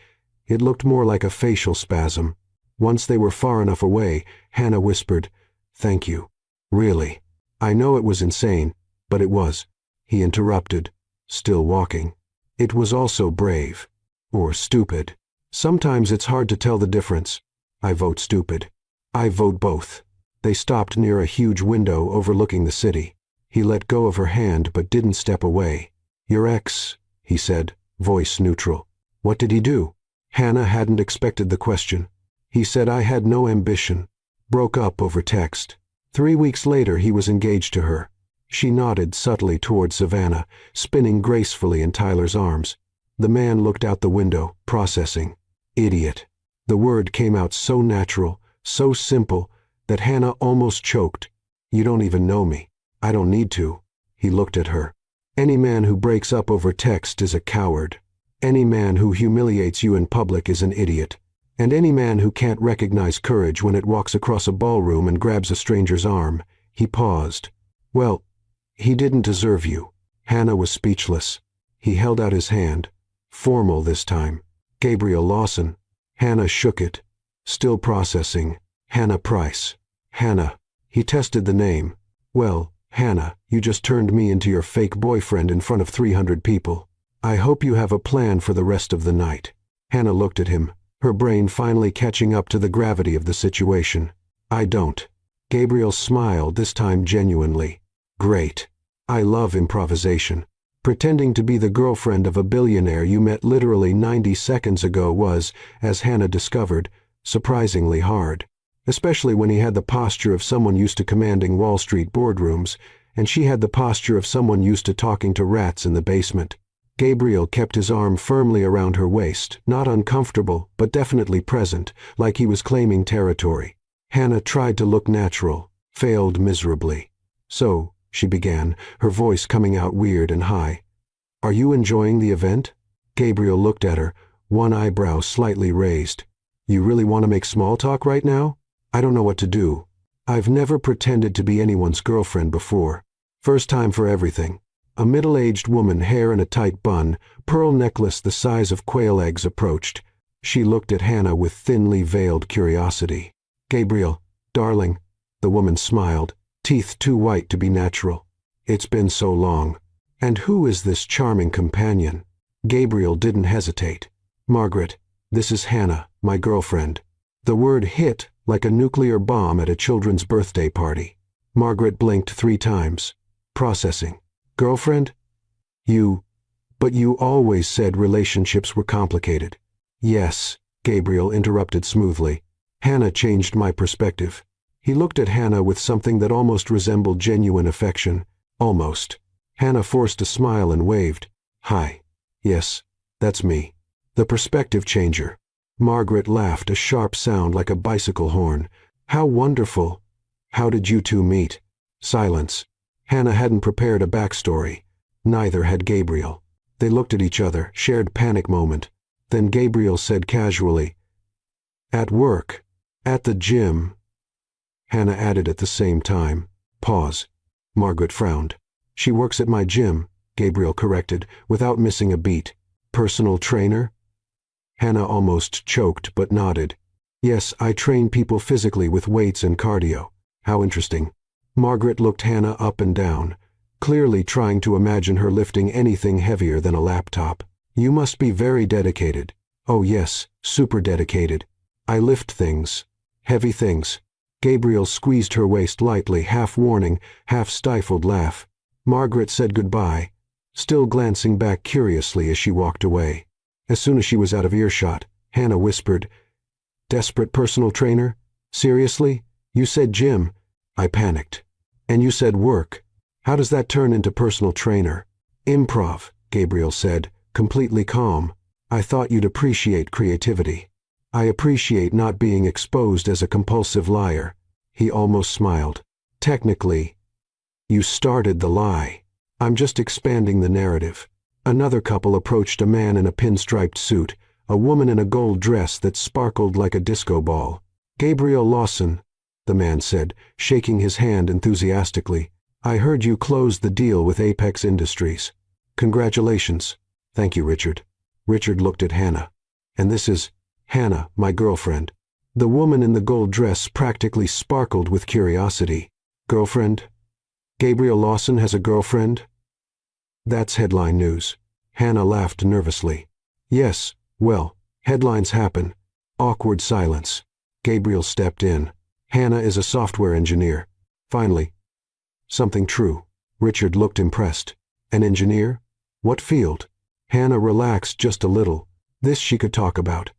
It looked more like a facial spasm. Once they were far enough away, Hannah whispered, "Thank you. Really. I know it was insane, but it was." He interrupted, still walking. It was also brave. Or stupid. Sometimes it's hard to tell the difference. I vote stupid. I vote both. They stopped near a huge window overlooking the city. He let go of her hand but didn't step away. Your ex, he said, voice neutral. What did he do? Hannah hadn't expected the question. He said I had no ambition. Broke up over text. 3 weeks later he was engaged to her. She nodded subtly toward Savannah, spinning gracefully in Tyler's arms. The man looked out the window, processing. Idiot. The word came out so natural, so simple, that Hannah almost choked. You don't even know me. I don't need to. He looked at her. Any man who breaks up over text is a coward. Any man who humiliates you in public is an idiot. And any man who can't recognize courage when it walks across a ballroom and grabs a stranger's arm. He paused. Well, he didn't deserve you. Hannah was speechless. He held out his hand. Formal this time. Gabriel Lawson. Hannah shook it. Still processing. Hannah Price. Hannah. He tested the name. Well, Hannah, you just turned me into your fake boyfriend in front of 300 people. I hope you have a plan for the rest of the night. Hannah looked at him, her brain finally catching up to the gravity of the situation. I don't. Gabriel smiled, this time genuinely. Great. I love improvisation. Pretending to be the girlfriend of a billionaire you met literally 90 seconds ago was, as Hannah discovered, surprisingly hard. Especially when he had the posture of someone used to commanding Wall Street boardrooms, and she had the posture of someone used to talking to rats in the basement. Gabriel kept his arm firmly around her waist, not uncomfortable, but definitely present, like he was claiming territory. Hannah tried to look natural, failed miserably. So, she began, her voice coming out weird and high. Are you enjoying the event? Gabriel looked at her, one eyebrow slightly raised. You really want to make small talk right now? I don't know what to do. I've never pretended to be anyone's girlfriend before. First time for everything. A middle-aged woman, hair in a tight bun, pearl necklace the size of quail eggs approached. She looked at Hannah with thinly veiled curiosity. Gabriel, darling. The woman smiled, teeth too white to be natural. It's been so long. And who is this charming companion? Gabriel didn't hesitate. Margaret, This is Hannah, my girlfriend. The word hit like a nuclear bomb at a children's birthday party. Margaret blinked 3 times. Processing. Girlfriend? But you always said relationships were complicated. Yes, Gabriel interrupted smoothly. Hannah changed my perspective. He looked at Hannah with something that almost resembled genuine affection. Almost. Hannah forced a smile and waved. Hi. Yes, that's me. The perspective changer. Margaret laughed, a sharp sound like a bicycle horn. How wonderful. How did you two meet? Silence. Hannah hadn't prepared a backstory. Neither had Gabriel. They looked at each other, shared panic moment. Then Gabriel said casually, At work. At the gym. Hannah added at the same time. Pause. Margaret frowned. She works at my gym, Gabriel corrected, without missing a beat. Personal trainer? Hannah almost choked but nodded. Yes, I train people physically with weights and cardio. How interesting. Margaret looked Hannah up and down, clearly trying to imagine her lifting anything heavier than a laptop. You must be very dedicated. Oh yes, super dedicated. I lift things. Heavy things. Gabriel squeezed her waist lightly, half warning, half stifled laugh. Margaret said goodbye, still glancing back curiously as she walked away. As soon as she was out of earshot, Hannah whispered, Desperate personal trainer? Seriously? You said gym. I panicked. And you said work. How does that turn into personal trainer? Improv, Gabriel said, completely calm. I thought you'd appreciate creativity. I appreciate not being exposed as a compulsive liar. He almost smiled. Technically, you started the lie. I'm just expanding the narrative. Another couple approached a man in a pinstriped suit, a woman in a gold dress that sparkled like a disco ball. Gabriel Lawson, the man said, shaking his hand enthusiastically. I heard you closed the deal with Apex Industries. Congratulations. Thank you, Richard. Richard looked at Hannah. And this is Hannah, my girlfriend. The woman in the gold dress practically sparkled with curiosity. Girlfriend? Gabriel Lawson has a girlfriend? That's headline news. Hannah laughed nervously. Yes, well, headlines happen. Awkward silence. Gabriel stepped in. Hannah is a software engineer. Finally. Something true. Richard looked impressed. An engineer? What field? Hannah relaxed just a little. This she could talk about.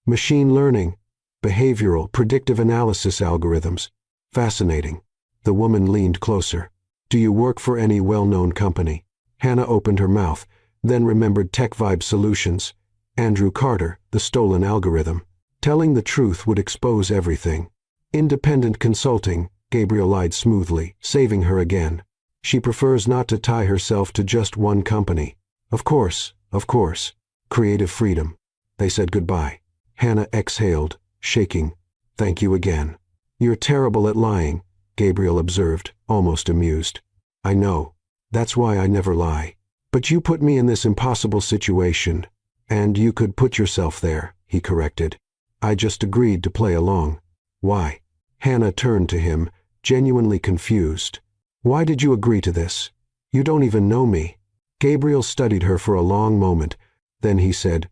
Machine learning. Behavioral, predictive analysis algorithms. Fascinating. The woman leaned closer. Do you work for any well-known company? Hannah opened her mouth, then remembered Tech Vibe Solutions. Andrew Carter, the stolen algorithm. Telling the truth would expose everything. Independent consulting, Gabriel lied smoothly, saving her again. She prefers not to tie herself to just one company. Of course, of course. Creative freedom. They said goodbye. Hannah exhaled, shaking. Thank you again. You're terrible at lying, Gabriel observed, almost amused. I know. That's why I never lie. But you put me in this impossible situation. And you could put yourself there, he corrected. I just agreed to play along. Why? Hannah turned to him, genuinely confused. Why did you agree to this? You don't even know me. Gabriel studied her for a long moment. Then he said,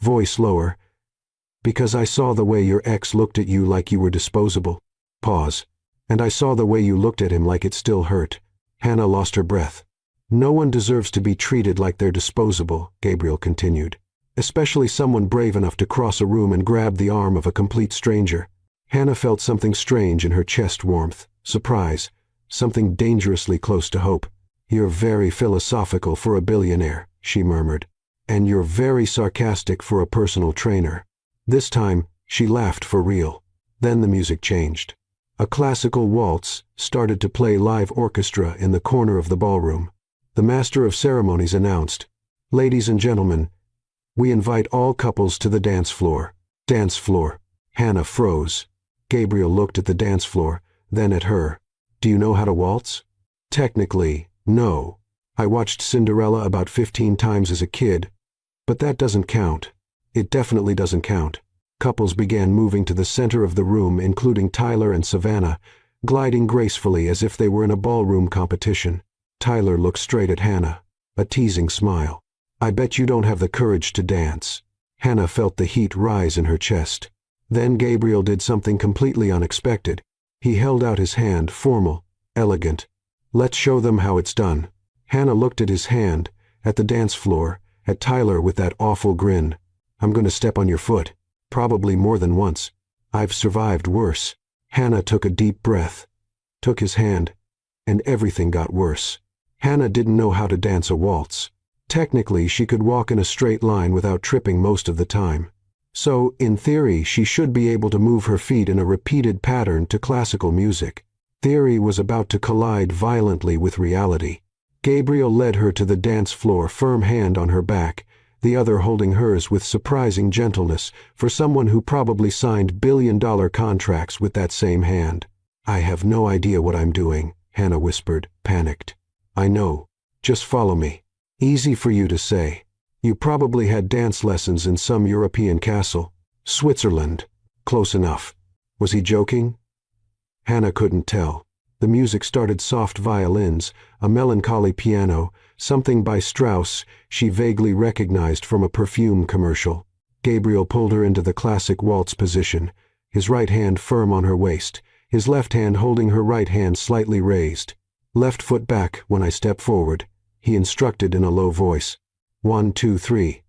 voice lower, because I saw the way your ex looked at you like you were disposable. Pause. And I saw the way you looked at him like it still hurt. Hannah lost her breath. No one deserves to be treated like they're disposable, Gabriel continued. Especially someone brave enough to cross a room and grab the arm of a complete stranger. Hannah felt something strange in her chest warmth, surprise, something dangerously close to hope. You're very philosophical for a billionaire, she murmured. And you're very sarcastic for a personal trainer. This time, she laughed for real. Then the music changed. A classical waltz started to play live orchestra in the corner of the ballroom. The master of ceremonies announced, Ladies and gentlemen, we invite all couples to the dance floor. Dance floor. Hannah froze. Gabriel looked at the dance floor, then at her. Do you know how to waltz? Technically, no. I watched Cinderella about 15 times as a kid. But that doesn't count. It definitely doesn't count. Couples began moving to the center of the room, including Tyler and Savannah, gliding gracefully as if they were in a ballroom competition. Tyler looked straight at Hannah, a teasing smile. I bet you don't have the courage to dance. Hannah felt the heat rise in her chest. Then Gabriel did something completely unexpected. He held out his hand, formal, elegant. "Let's show them how it's done." Hannah looked at his hand, at the dance floor, at Tyler with that awful grin. "I'm going to step on your foot. Probably more than once. I've survived worse." Hannah took a deep breath, took his hand, and everything got worse. Hannah didn't know how to dance a waltz. Technically, she could walk in a straight line without tripping most of the time. So, in theory, she should be able to move her feet in a repeated pattern to classical music. Theory was about to collide violently with reality. Gabriel led her to the dance floor, firm hand on her back, the other holding hers with surprising gentleness for someone who probably signed billion-dollar contracts with that same hand. "I have no idea what I'm doing," Hannah whispered, panicked. "I know. Just follow me." "Easy for you to say. You probably had dance lessons in some European castle. Switzerland. Close enough." Was he joking? Hannah couldn't tell. The music started, soft violins, a melancholy piano, something by Strauss she vaguely recognized from a perfume commercial. Gabriel pulled her into the classic waltz position, his right hand firm on her waist, his left hand holding her right hand slightly raised. "Left foot back when I step forward," he instructed in a low voice. 1, 2, 3.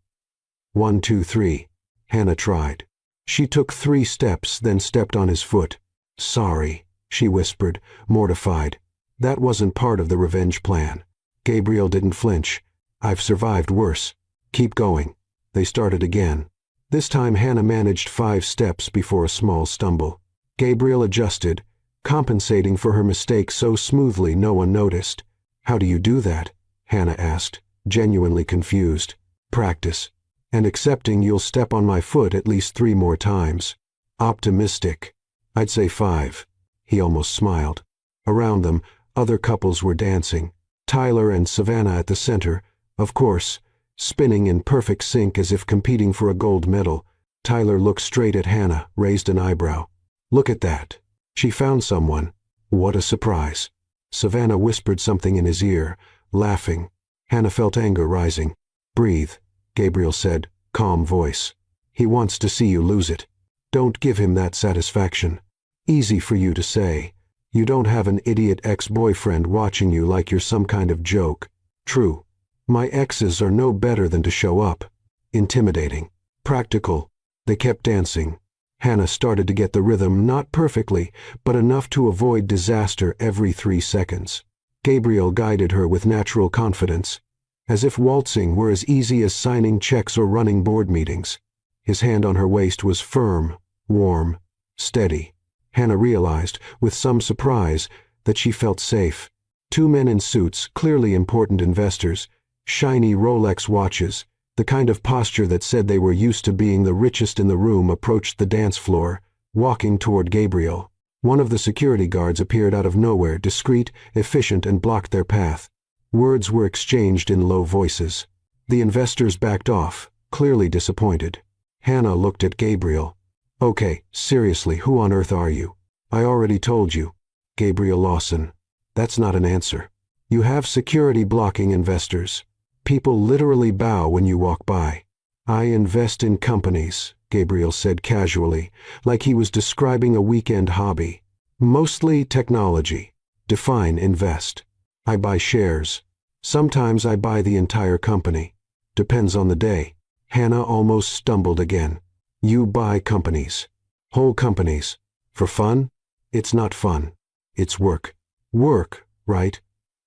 1, 2, 3. Hannah tried. She took 3 steps, then stepped on his foot. "Sorry," she whispered, mortified. That wasn't part of the revenge plan. Gabriel didn't flinch. "I've survived worse. Keep going." They started again. This time Hannah managed 5 steps before a small stumble. Gabriel adjusted, compensating for her mistake so smoothly no one noticed. "How do you do that?" Hannah asked, genuinely confused. "Practice. And accepting you'll step on my foot at least 3 more times." "Optimistic. I'd say 5. He almost smiled. Around them, other couples were dancing. Tyler and Savannah at the center, of course, spinning in perfect sync as if competing for a gold medal. Tyler looked straight at Hannah, raised an eyebrow. "Look at that. She found someone. What a surprise." Savannah whispered something in his ear, laughing. Hannah felt anger rising. "Breathe," Gabriel said, calm voice. "He wants to see you lose it. Don't give him that satisfaction. Easy for you to say. You don't have an idiot ex-boyfriend watching you like you're some kind of joke. True. My exes are no better than to show up. Intimidating. Practical." They kept dancing. Hannah started to get the rhythm, not perfectly, but enough to avoid disaster every 3 seconds. Gabriel guided her with natural confidence, as if waltzing were as easy as signing checks or running board meetings. His hand on her waist was firm, warm, steady. Hannah realized, with some surprise, that she felt safe. 2 men in suits, clearly important investors, shiny Rolex watches, the kind of posture that said they were used to being the richest in the room, approached the dance floor, walking toward Gabriel. One of the security guards appeared out of nowhere, discreet, efficient, and blocked their path. Words were exchanged in low voices. The investors backed off, clearly disappointed. Hannah looked at Gabriel. "Okay, seriously, who on earth are you?" "I already told you. Gabriel Lawson." "That's not an answer. You have security blocking investors. People literally bow when you walk by." "I invest in companies," Gabriel said casually, like he was describing a weekend hobby. "Mostly technology. Define invest." "I buy shares. Sometimes I buy the entire company. Depends on the day." Hannah almost stumbled again. "You buy companies. Whole companies. For fun?" "It's not fun. It's work." "Work, right?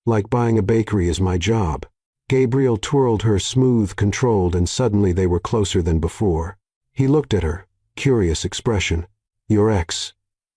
Like buying a bakery is my job." Gabriel twirled her, smooth, controlled, and suddenly they were closer than before. He looked at her, curious expression. "Your ex,"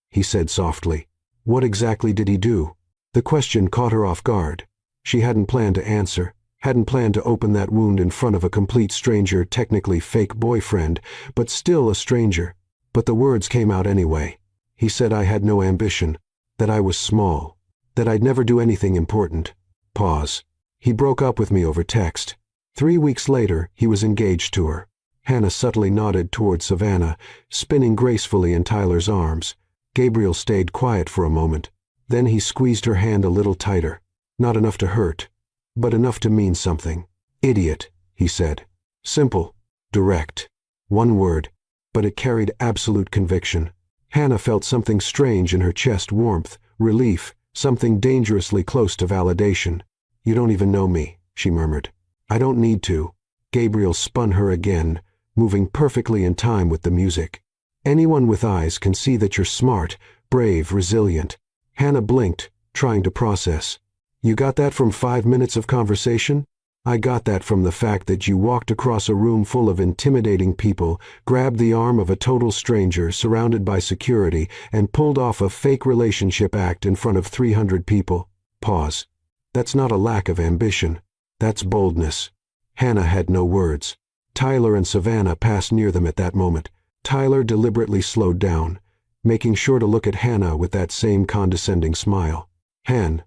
he said softly. "What exactly did he do?" The question caught her off guard. She hadn't planned to answer, hadn't planned to open that wound in front of a complete stranger, technically fake boyfriend, but still a stranger. But the words came out anyway. "He said I had no ambition, that I was small, that I'd never do anything important." Pause. "He broke up with me over text. 3 weeks later, he was engaged to her." Hannah subtly nodded toward Savannah, spinning gracefully in Tyler's arms. Gabriel stayed quiet for a moment. Then he squeezed her hand a little tighter. Not enough to hurt, but enough to mean something. "Idiot," he said. Simple, direct. One word, but it carried absolute conviction. Hannah felt something strange in her chest, warmth, relief, something dangerously close to validation. "You don't even know me," she murmured. "I don't need to." Gabriel spun her again, moving perfectly in time with the music. "Anyone with eyes can see that you're smart, brave, resilient." Hannah blinked, trying to process. "You got that from 5 minutes of conversation?" "I got that from the fact that you walked across a room full of intimidating people, grabbed the arm of a total stranger surrounded by security, and pulled off a fake relationship act in front of 300 people." Pause. "That's not a lack of ambition. That's boldness." Hannah had no words. Tyler and Savannah passed near them at that moment. Tyler deliberately slowed down, making sure to look at Hannah with that same condescending smile. "Han,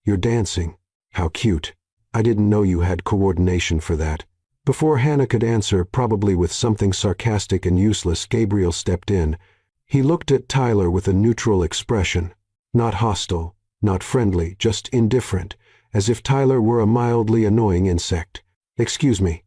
you're dancing. How cute. I didn't know you had coordination for that." Before Hannah could answer, probably with something sarcastic and useless, Gabriel stepped in. He looked at Tyler with a neutral expression. Not hostile, not friendly, just indifferent, as if Tyler were a mildly annoying insect. "Excuse me,"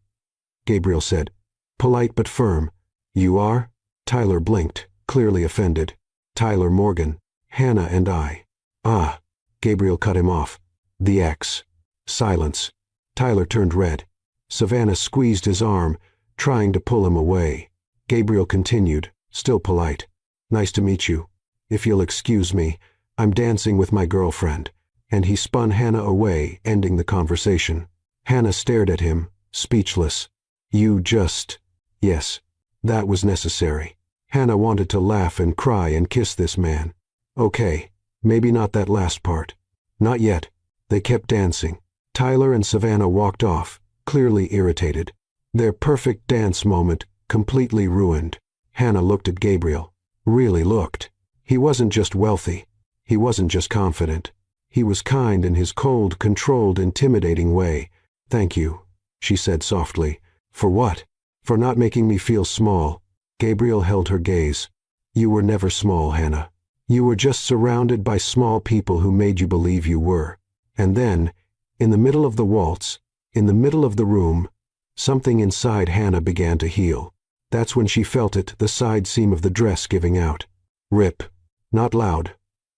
Gabriel said, polite but firm. "You are?" Tyler blinked, clearly offended. "Tyler Morgan. Hannah and I." "Ah," Gabriel cut him off. "The ex." Silence. Tyler turned red. Savannah squeezed his arm, trying to pull him away. Gabriel continued, still polite. "Nice to meet you. If you'll excuse me, I'm dancing with my girlfriend." And he spun Hannah away, ending the conversation. Hannah stared at him, speechless. "You just—" "Yes, that was necessary." Hannah wanted to laugh and cry and kiss this man. "Okay, maybe not that last part." "Not yet." They kept dancing. Tyler and Savannah walked off, clearly irritated. Their perfect dance moment completely ruined. Hannah looked at Gabriel. Really looked. He wasn't just wealthy. He wasn't just confident. He was kind in his cold, controlled, intimidating way. "Thank you," she said softly. "For what?" "For not making me feel small." Gabriel held her gaze. "You were never small, Hannah. You were just surrounded by small people who made you believe you were." And then, in the middle of the waltz, in the middle of the room, something inside Hannah began to heal. That's when she felt it, the side seam of the dress giving out. Rip. Not loud,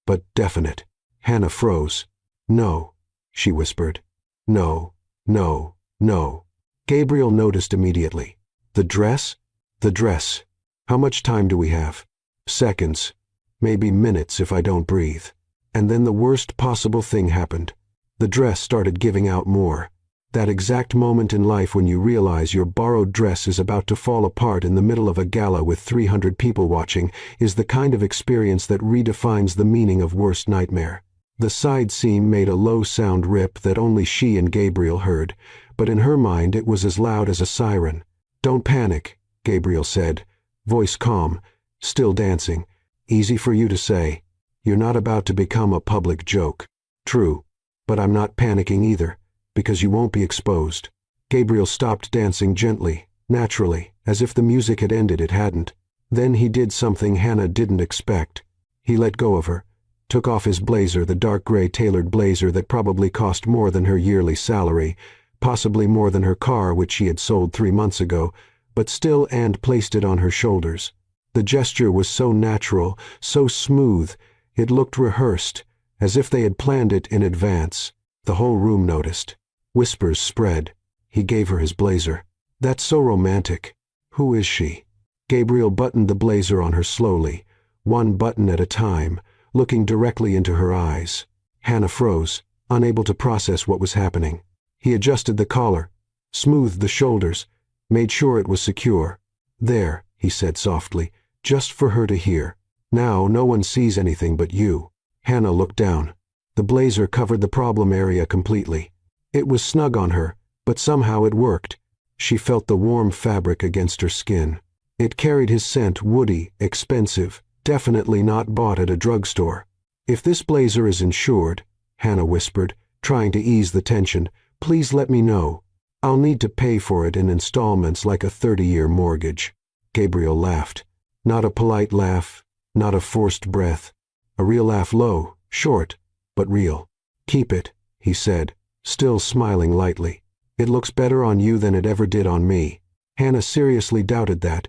but definite. Hannah froze. "No," she whispered. "No, no, no." Gabriel noticed immediately. "The dress? The dress. How much time do we have?" "Seconds. Maybe minutes if I don't breathe." And then the worst possible thing happened. The dress started giving out more. That exact moment in life when you realize your borrowed dress is about to fall apart in the middle of a gala with 300 people watching is the kind of experience that redefines the meaning of worst nightmare. The side seam made a low sound rip that only she and Gabriel heard, but in her mind it was as loud as a siren. "Don't panic," Gabriel said, voice calm, still dancing. "Easy for you to say. You're not about to become a public joke." "True. But I'm not panicking either, because you won't be exposed." Gabriel stopped dancing gently, naturally, as if the music had ended. It hadn't. Then he did something Hannah didn't expect. He let go of her, took off his blazer, the dark gray tailored blazer that probably cost more than her yearly salary, possibly more than her car which she had sold 3 months ago, but still, and placed it on her shoulders. The gesture was so natural, so smooth, it looked rehearsed, as if they had planned it in advance. The whole room noticed. Whispers spread. He gave her his blazer. "That's so romantic. Who is she?" Gabriel buttoned the blazer on her slowly, one button at a time, looking directly into her eyes. Hannah froze, unable to process what was happening. He adjusted the collar, smoothed the shoulders, made sure it was secure. "There," he said softly, just for her to hear. "Now no one sees anything but you." Hannah looked down. The blazer covered the problem area completely. It was snug on her, but somehow it worked. She felt the warm fabric against her skin. It carried his scent, woody, expensive, definitely not bought at a drugstore. "If this blazer is insured," Hannah whispered, trying to ease the tension, "please let me know. I'll need to pay for it in installments like a 30-year mortgage." Gabriel laughed. Not a polite laugh, not a forced breath. A real laugh, low, short, but real. "Keep it," he said, still smiling lightly. "It looks better on you than it ever did on me." Hannah seriously doubted that,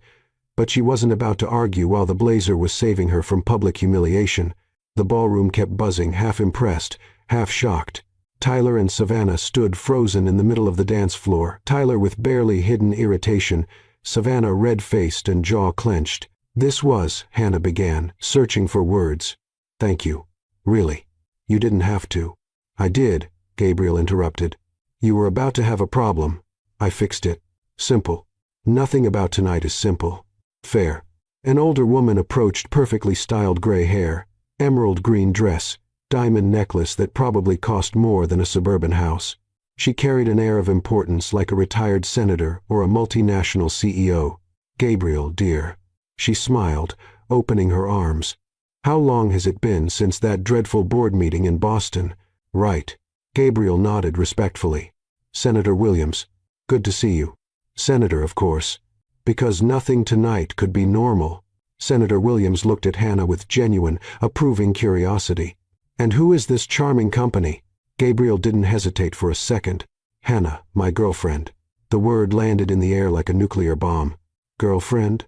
But she wasn't about to argue while the blazer was saving her from public humiliation. The ballroom kept buzzing, half impressed, half shocked. Tyler and Savannah stood frozen in the middle of the dance floor, Tyler with barely hidden irritation, Savannah red-faced and jaw clenched. "This was," Hannah began, searching for words. "Thank you. Really. You didn't have to." "I did," Gabriel interrupted. "You were about to have a problem. I fixed it. Simple. Nothing about tonight is simple. Fair." An older woman approached, perfectly styled gray hair, emerald green dress, diamond necklace that probably cost more than a suburban house. She carried an air of importance like a retired senator or a multinational CEO. "Gabriel, dear." She smiled, opening her arms. "How long has it been since that dreadful board meeting in Boston?" "Right." Gabriel nodded respectfully. "Senator Williams. Good to see you." "Senator, of course. Because nothing tonight could be normal." Senator Williams looked at Hannah with genuine, approving curiosity. "And who is this charming company?" Gabriel didn't hesitate for a second. "Hannah, my girlfriend." The word landed in the air like a nuclear bomb. "Girlfriend?"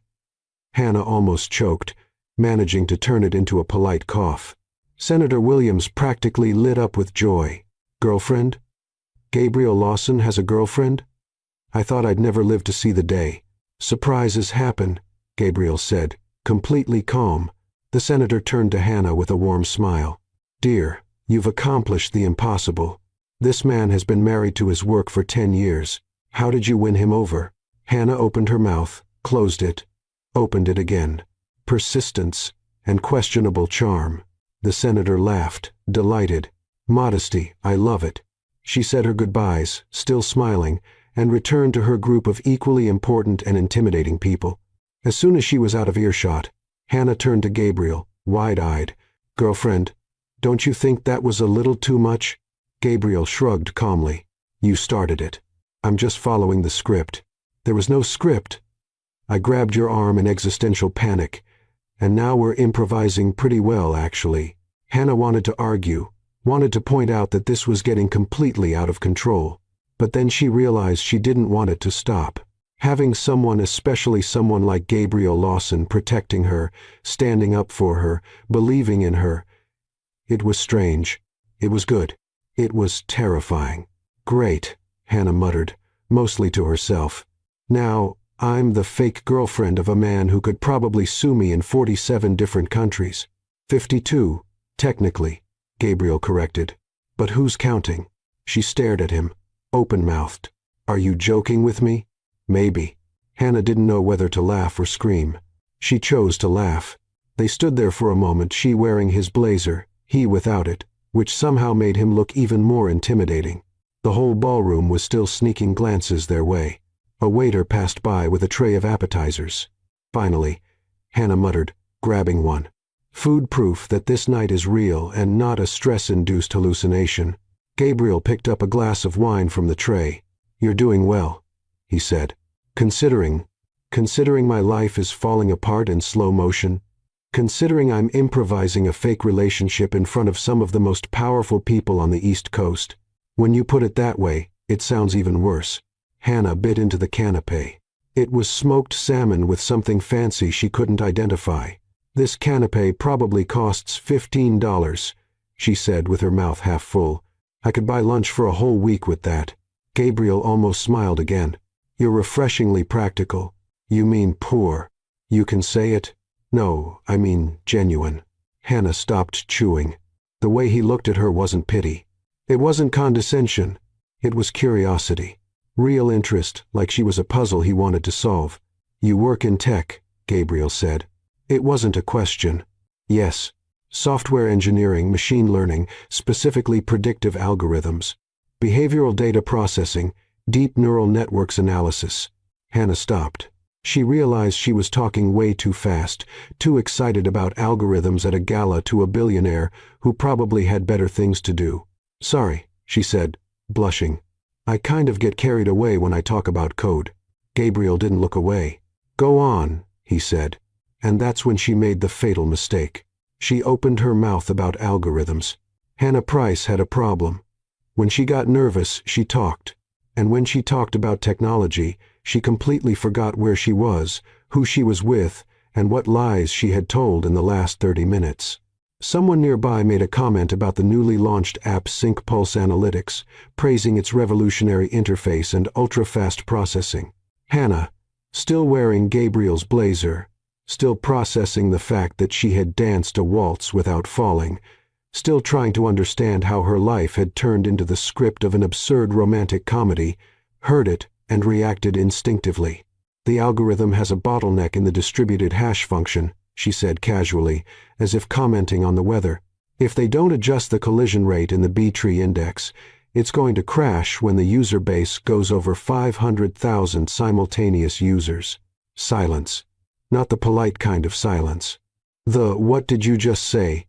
Hannah almost choked, managing to turn it into a polite cough. Senator Williams practically lit up with joy. "Girlfriend? Gabriel Lawson has a girlfriend? I thought I'd never live to see the day." "Surprises happen," Gabriel said, completely calm. The senator turned to Hannah with a warm smile. "Dear, you've accomplished the impossible. This man has been married to his work for 10 years. How did you win him over?" Hannah opened her mouth, closed it, opened it again. "Persistence and questionable charm." The senator laughed, delighted. "Modesty, I love it." She said her goodbyes, still smiling, and returned to her group of equally important and intimidating people. As soon as she was out of earshot, Hannah turned to Gabriel, wide-eyed. "Girlfriend, don't you think that was a little too much?" Gabriel shrugged calmly. "You started it. I'm just following the script." "There was no script." "I grabbed your arm in existential panic, and now we're improvising pretty well, actually." Hannah wanted to argue, wanted to point out that this was getting completely out of control. But then she realized she didn't want it to stop. Having someone, especially someone like Gabriel Lawson, protecting her, standing up for her, believing in her. It was strange. It was good. It was terrifying. "Great," Hannah muttered, mostly to herself. "Now, I'm the fake girlfriend of a man who could probably sue me in 47 different countries." 52, technically, Gabriel corrected. "But who's counting?" She stared at him, open-mouthed. "Are you joking with me?" "Maybe." Hannah didn't know whether to laugh or scream. She chose to laugh. They stood there for a moment, she wearing his blazer, he without it, which somehow made him look even more intimidating. The whole ballroom was still sneaking glances their way. A waiter passed by with a tray of appetizers. Finally, Hannah muttered, grabbing one. "Food proof that this night is real and not a stress-induced hallucination." Gabriel picked up a glass of wine from the tray. "You're doing well," he said. Considering my life is falling apart in slow motion, considering I'm improvising a fake relationship in front of some of the most powerful people on the East Coast. When you put it that way, it sounds even worse." Hannah bit into the canapé. It was smoked salmon with something fancy she couldn't identify. "This canapé probably costs $15, she said with her mouth half full. "I could buy lunch for a whole week with that." Gabriel almost smiled again. "You're refreshingly practical." "You mean poor. You can say it?" "No, I mean genuine." Hannah stopped chewing. The way he looked at her wasn't pity. It wasn't condescension. It was curiosity. Real interest, like she was a puzzle he wanted to solve. "You work in tech," Gabriel said. It wasn't a question. "Yes. Software engineering, machine learning, specifically predictive algorithms. Behavioral data processing, deep neural networks analysis." Hannah stopped. She realized she was talking way too fast, too excited about algorithms at a gala to a billionaire who probably had better things to do. "Sorry," she said, blushing. "I kind of get carried away when I talk about code." Gabriel didn't look away. "Go on," he said. And that's when she made the fatal mistake. She opened her mouth about algorithms. Hannah Price had a problem. When she got nervous, she talked. And when she talked about technology, she completely forgot where she was, who she was with, and what lies she had told in the last 30 minutes. Someone nearby made a comment about the newly launched app Sync Pulse Analytics, praising its revolutionary interface and ultra-fast processing. Hannah, still wearing Gabriel's blazer, still processing the fact that she had danced a waltz without falling, still trying to understand how her life had turned into the script of an absurd romantic comedy, heard it and reacted instinctively. "The algorithm has a bottleneck in the distributed hash function," she said casually, as if commenting on the weather. "If they don't adjust the collision rate in the B-tree index, it's going to crash when the user base goes over 500,000 simultaneous users." Silence. Not the polite kind of silence. The "what did you just say?"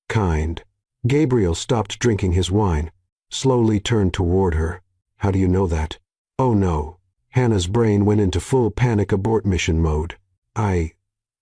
kind. Gabriel stopped drinking his wine, slowly turned toward her. "How do you know that?" "Oh no." Hannah's brain went into full panic abort mission mode. "I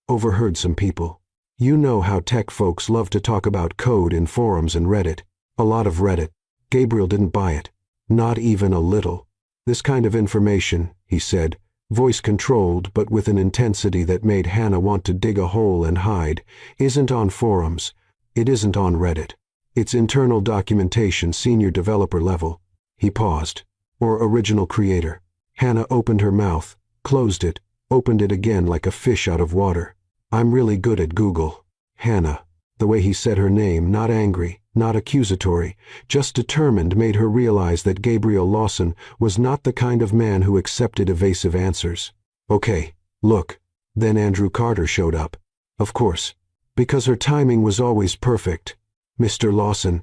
overheard some people. You know how tech folks love to talk about code in forums and Reddit. A lot of Reddit." Gabriel didn't buy it. Not even a little. "This kind of information," he said, voice controlled but with an intensity that made Hannah want to dig a hole and hide, "isn't on forums. It isn't on Reddit. It's internal documentation, senior developer level." He paused. "Or original creator." Hannah opened her mouth, closed it, opened it again like a fish out of water. "I'm really good at Google." Hannah. The way he said her name, not angry, not accusatory, just determined, made her realize that Gabriel Lawson was not the kind of man who accepted evasive answers. "Okay, look." Then Andrew Carter showed up. Of course. Because her timing was always perfect. "Mr. Lawson."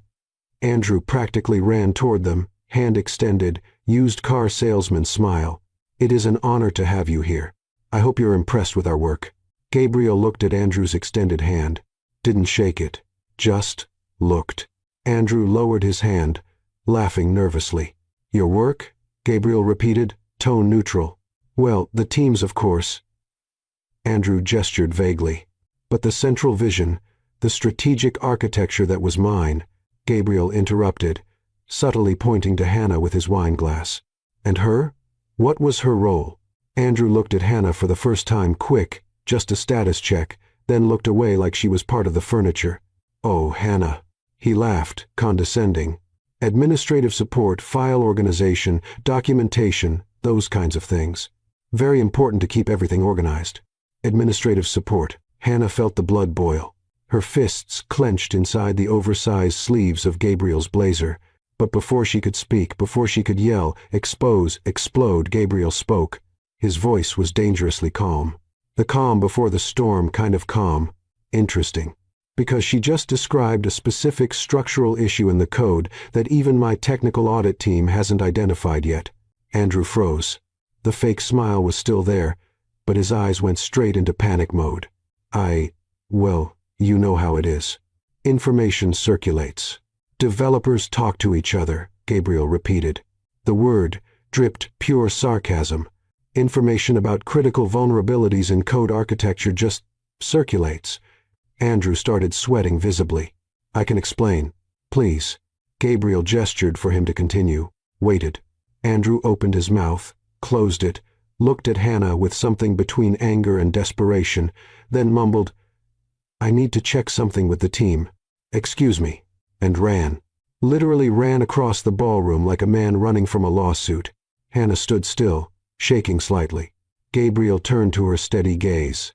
Andrew practically ran toward them, hand extended, used car salesman smile. "It is an honor to have you here. I hope you're impressed with our work." Gabriel looked at Andrew's extended hand. Didn't shake it. Just looked. Andrew lowered his hand, laughing nervously. "Your work?" Gabriel repeated, tone neutral. "Well, the teams, of course." Andrew gestured vaguely. "But the central vision, the strategic architecture that was mine," Gabriel interrupted, subtly pointing to Hannah with his wine glass. "And her? What was her role?" Andrew looked at Hannah for the first time, quick, just a status check, then looked away like she was part of the furniture. "Oh, Hannah." He laughed, condescending. "Administrative support, file organization, documentation, those kinds of things. Very important to keep everything organized." Administrative support. Hannah felt the blood boil. Her fists clenched inside the oversized sleeves of Gabriel's blazer. But before she could speak, before she could yell, expose, explode, Gabriel spoke. His voice was dangerously calm. The calm before the storm kind of calm. Interesting. Because she just described a specific structural issue in the code that even my technical audit team hasn't identified yet. Andrew froze. The fake smile was still there, but his eyes went straight into panic mode. Well, you know how it is. Information circulates. Developers talk to each other, Gabriel repeated. The word dripped pure sarcasm. Information about critical vulnerabilities in code architecture just circulates. Andrew started sweating visibly. "I can explain. Please." Gabriel gestured for him to continue, waited. Andrew opened his mouth, closed it, looked at Hannah with something between anger and desperation, then mumbled, "I need to check something with the team. Excuse me," and ran. Literally ran across the ballroom like a man running from a lawsuit. Hannah stood still, shaking slightly. Gabriel turned to her steady gaze.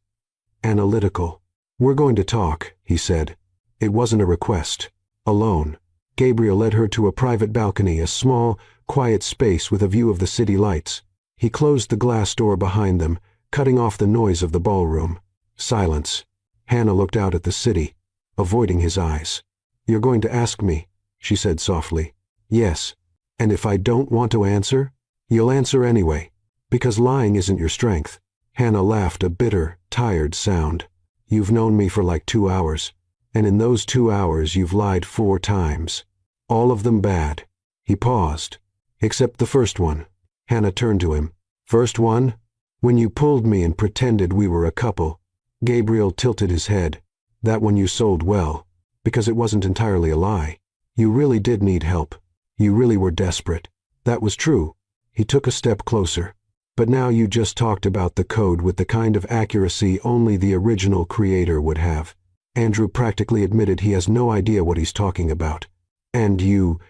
Analytical. "We're going to talk," he said. It wasn't a request. Alone. Gabriel led her to a private balcony, a small, quiet space with a view of the city lights. He closed the glass door behind them, cutting off the noise of the ballroom. Silence. Hannah looked out at the city, avoiding his eyes. "You're going to ask me," she said softly. "Yes. And if I don't want to answer, you'll answer anyway. Because lying isn't your strength." Hannah laughed, a bitter, tired sound. "You've known me for like 2 hours. And in those 2 hours you've lied 4 times. All of them bad." He paused. "Except the first one." Hannah turned to him. "First one? When you pulled me and pretended we were a couple." Gabriel tilted his head. "That one you sold well. Because it wasn't entirely a lie. You really did need help. You really were desperate. That was true." He took a step closer. But now you just talked about the code with the kind of accuracy only the original creator would have. Andrew practically admitted he has no idea what he's talking about. And you...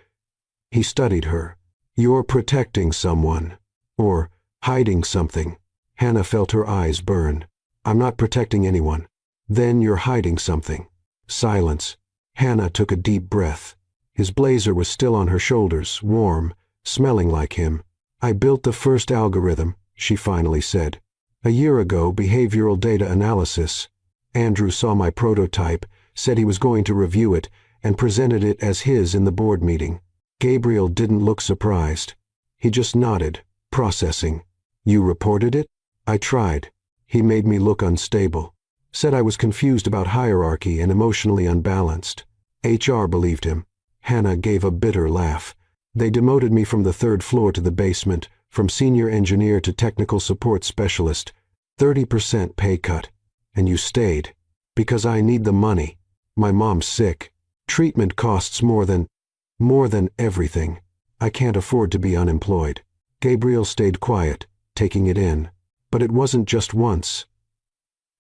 He studied her. You're protecting someone. Or hiding something. Hannah felt her eyes burn. I'm not protecting anyone. Then you're hiding something. Silence. Hannah took a deep breath. His blazer was still on her shoulders, warm, smelling like him. I built the first algorithm, she finally said. A year ago, behavioral data analysis. Andrew saw my prototype, said he was going to review it, and presented it as his in the board meeting. Gabriel didn't look surprised. He just nodded, processing. You reported it? I tried. He made me look unstable. Said I was confused about hierarchy and emotionally unbalanced. HR believed him. Hannah gave a bitter laugh. They demoted me from the third floor to the basement, from senior engineer to technical support specialist. 30% pay cut. And you stayed. Because I need the money. My mom's sick. Treatment costs more than everything. I can't afford to be unemployed. Gabriel stayed quiet, taking it in. But it wasn't just once.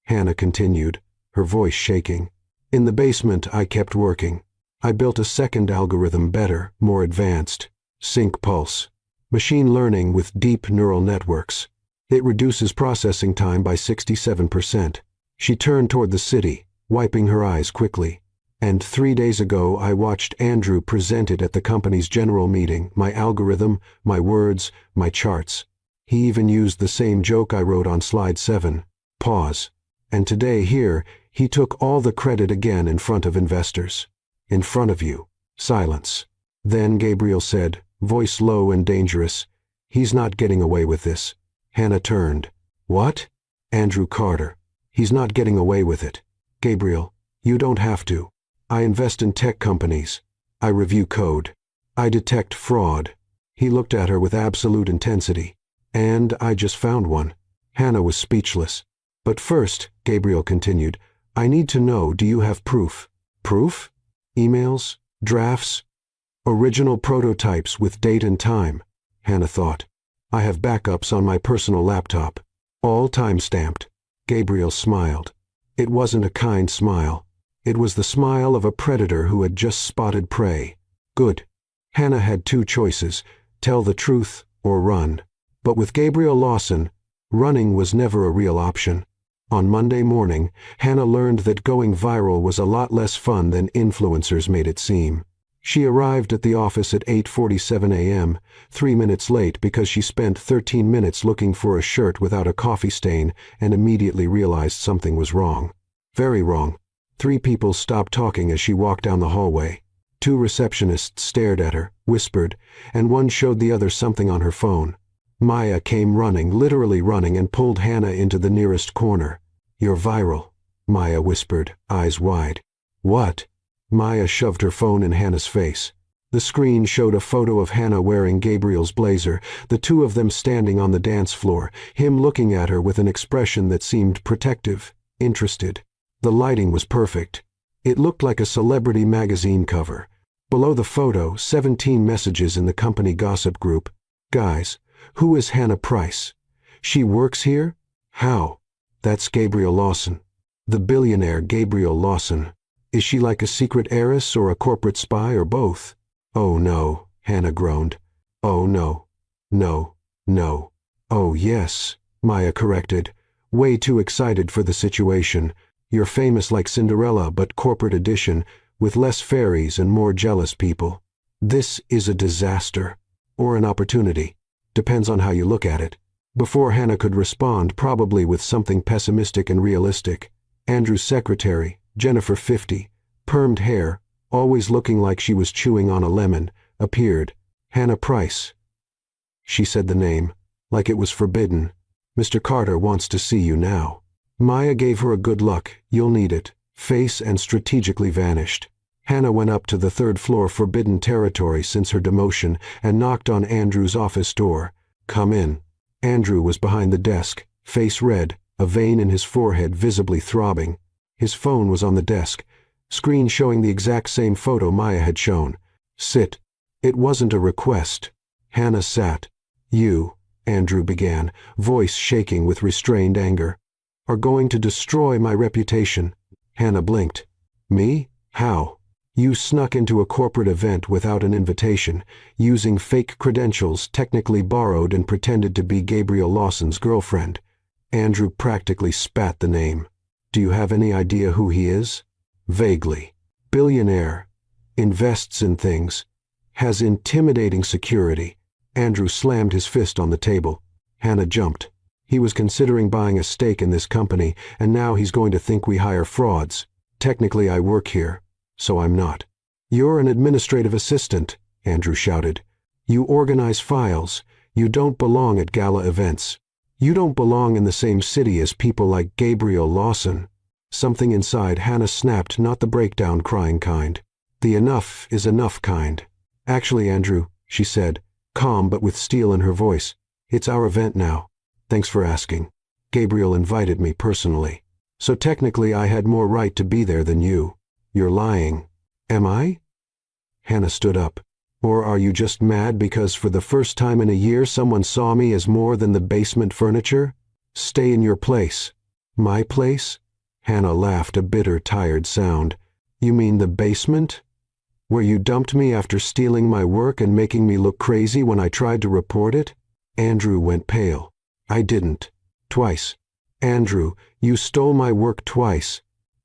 Hannah continued, her voice shaking. In the basement, I kept working. I built a second algorithm better, more advanced. Sync pulse. Machine learning with deep neural networks. It reduces processing time by 67%. She turned toward the city, wiping her eyes quickly. And 3 days ago, I watched Andrew present it at the company's general meeting, my algorithm, my words, my charts. He even used the same joke I wrote on slide 7. Pause. And today, here, he took all the credit again in front of investors. In front of you. Silence. Then Gabriel said, voice low and dangerous, he's not getting away with this. Hannah turned. What? Andrew Carter. He's not getting away with it. Gabriel, you don't have to. I invest in tech companies. I review code. I detect fraud. He looked at her with absolute intensity. And I just found one. Hannah was speechless. But first, Gabriel continued, I need to know, do you have proof? Proof? Emails? Drafts? Original prototypes with date and time, Hannah thought. I have backups on my personal laptop. All time-stamped. Gabriel smiled. It wasn't a kind smile. It was the smile of a predator who had just spotted prey. Good. Hannah had two choices, tell the truth or run. But with Gabriel Lawson, running was never a real option. On Monday morning, Hannah learned that going viral was a lot less fun than influencers made it seem. She arrived at the office at 8:47 a.m., 3 minutes late because she spent 13 minutes looking for a shirt without a coffee stain and immediately realized something was wrong. Very wrong. 3 people stopped talking as she walked down the hallway. 2 receptionists stared at her, whispered, and one showed the other something on her phone. Maya came running, literally running, and pulled Hannah into the nearest corner. You're viral, Maya whispered, eyes wide. What? Maya shoved her phone in Hannah's face. The screen showed a photo of Hannah wearing Gabriel's blazer, the two of them standing on the dance floor, him looking at her with an expression that seemed protective, interested. The lighting was perfect. It looked like a celebrity magazine cover. Below the photo, 17 messages in the company gossip group. Guys, who is Hannah Price? She works here? How? That's Gabriel Lawson. The billionaire Gabriel Lawson. Is she like a secret heiress or a corporate spy or both? Oh no, Hannah groaned. Oh no. No. No. Oh yes, Maya corrected. Way too excited for the situation. You're famous like Cinderella, but corporate edition, with less fairies and more jealous people. This is a disaster. Or an opportunity. Depends on how you look at it. Before Hannah could respond, probably with something pessimistic and realistic, Andrew's secretary, Jennifer 50, permed hair, always looking like she was chewing on a lemon, appeared. Hannah Price. She said the name, like it was forbidden. Mr. Carter wants to see you now. Maya gave her a good luck, you'll need it, face and strategically vanished. Hannah went up to the 3rd floor forbidden territory since her demotion and knocked on Andrew's office door. Come in. Andrew was behind the desk, face red, a vein in his forehead visibly throbbing. His phone was on the desk, screen showing the exact same photo Maya had shown. Sit. It wasn't a request. Hannah sat. You. Andrew began, voice shaking with restrained anger. "Are going to destroy my reputation." Hannah blinked. "Me? How?" "You snuck into a corporate event without an invitation, using fake credentials technically borrowed, and pretended to be Gabriel Lawson's girlfriend." Andrew practically spat the name. "Do you have any idea who he is?" "Vaguely. Billionaire. Invests in things. Has intimidating security." Andrew slammed his fist on the table. Hannah jumped. "He was considering buying a stake in this company, and now he's going to think we hire frauds. Technically I work here, so I'm not." "You're an administrative assistant," Andrew shouted. "You organize files. You don't belong at gala events. You don't belong in the same city as people like Gabriel Lawson." Something inside Hannah snapped, not the breakdown crying kind. The enough is enough kind. "Actually, Andrew," she said, calm but with steel in her voice, "it's our event now. Thanks for asking. Gabriel invited me personally. So technically I had more right to be there than you." "You're lying." "Am I?" Hannah stood up. "Or are you just mad because for the first time in a year someone saw me as more than the basement furniture? Stay in your place." "My place?" Hannah laughed, a bitter, tired sound. "You mean the basement? Where you dumped me after stealing my work and making me look crazy when I tried to report it?" Andrew went pale. "I didn't. Twice. Andrew, you stole my work twice.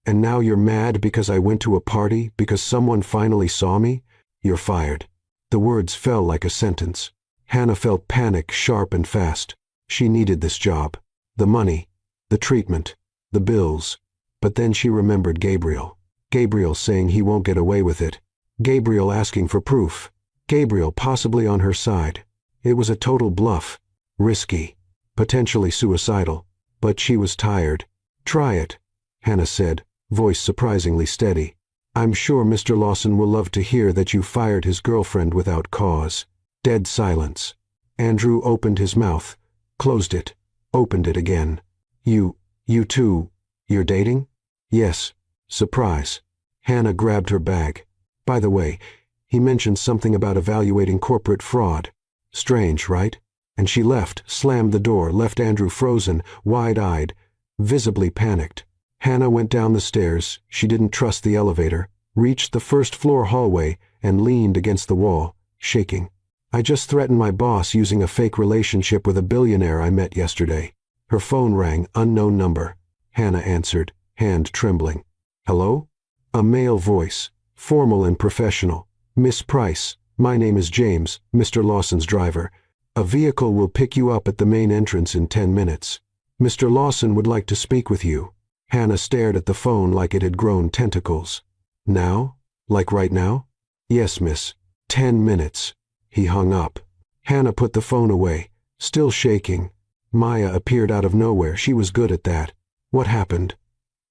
And now you're mad because I went to a party, because someone finally saw me? You're fired." The words fell like a sentence. Hannah felt panic sharp and fast. She needed this job. The money. The treatment. The bills. But then she remembered Gabriel. Gabriel saying he won't get away with it. Gabriel asking for proof. Gabriel possibly on her side. It was a total bluff. Risky. Potentially suicidal. But she was tired. "Try it," Hannah said, voice surprisingly steady. "I'm sure Mr. Lawson will love to hear that you fired his girlfriend without cause." Dead silence. Andrew opened his mouth, closed it, opened it again. You two, you're dating?" "Yes." Surprise. Hannah grabbed her bag. "By the way, he mentioned something about evaluating corporate fraud. Strange, right?" And she left, slammed the door, left Andrew frozen, wide-eyed, visibly panicked. Hannah went down the stairs. She didn't trust the elevator, reached the first-floor hallway, and leaned against the wall, shaking. "I just threatened my boss using a fake relationship with a billionaire I met yesterday." Her phone rang, unknown number. Hannah answered, hand trembling. "Hello?" A male voice, formal and professional. "Miss Price, my name is James, Mr. Lawson's driver. A vehicle will pick you up at the main entrance in 10 minutes. Mr. Lawson would like to speak with you." Hannah stared at the phone like it had grown tentacles. "Now? Like right now?" "Yes, miss. 10 minutes." He hung up. Hannah put the phone away, still shaking. Maya appeared out of nowhere. She was good at that. "What happened?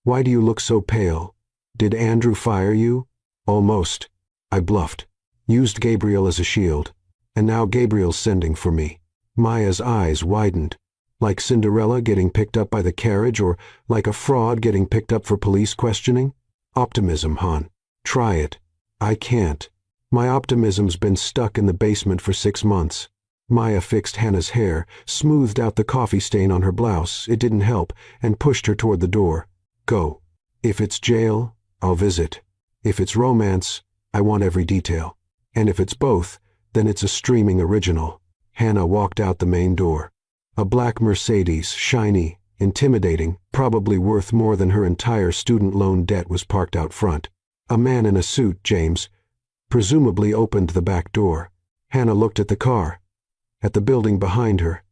Why do you look so pale? Did Andrew fire you?" "Almost. I bluffed. Used Gabriel as a shield. And now Gabriel's sending for me." Maya's eyes widened. Like Cinderella getting picked up by the carriage, or like a fraud getting picked up for police questioning? "Optimism, hon. Try it." "I can't. My optimism's been stuck in the basement for 6 months." Maya fixed Hannah's hair, smoothed out the coffee stain on her blouse, it didn't help, and pushed her toward the door. "Go. If it's jail, I'll visit. If it's romance, I want every detail. And if it's both, then it's a streaming original." Hannah walked out the main door. A black Mercedes, shiny, intimidating, probably worth more than her entire student loan debt, was parked out front. A man in a suit, James, presumably opened the back door. Hannah looked at the car, at the building behind her,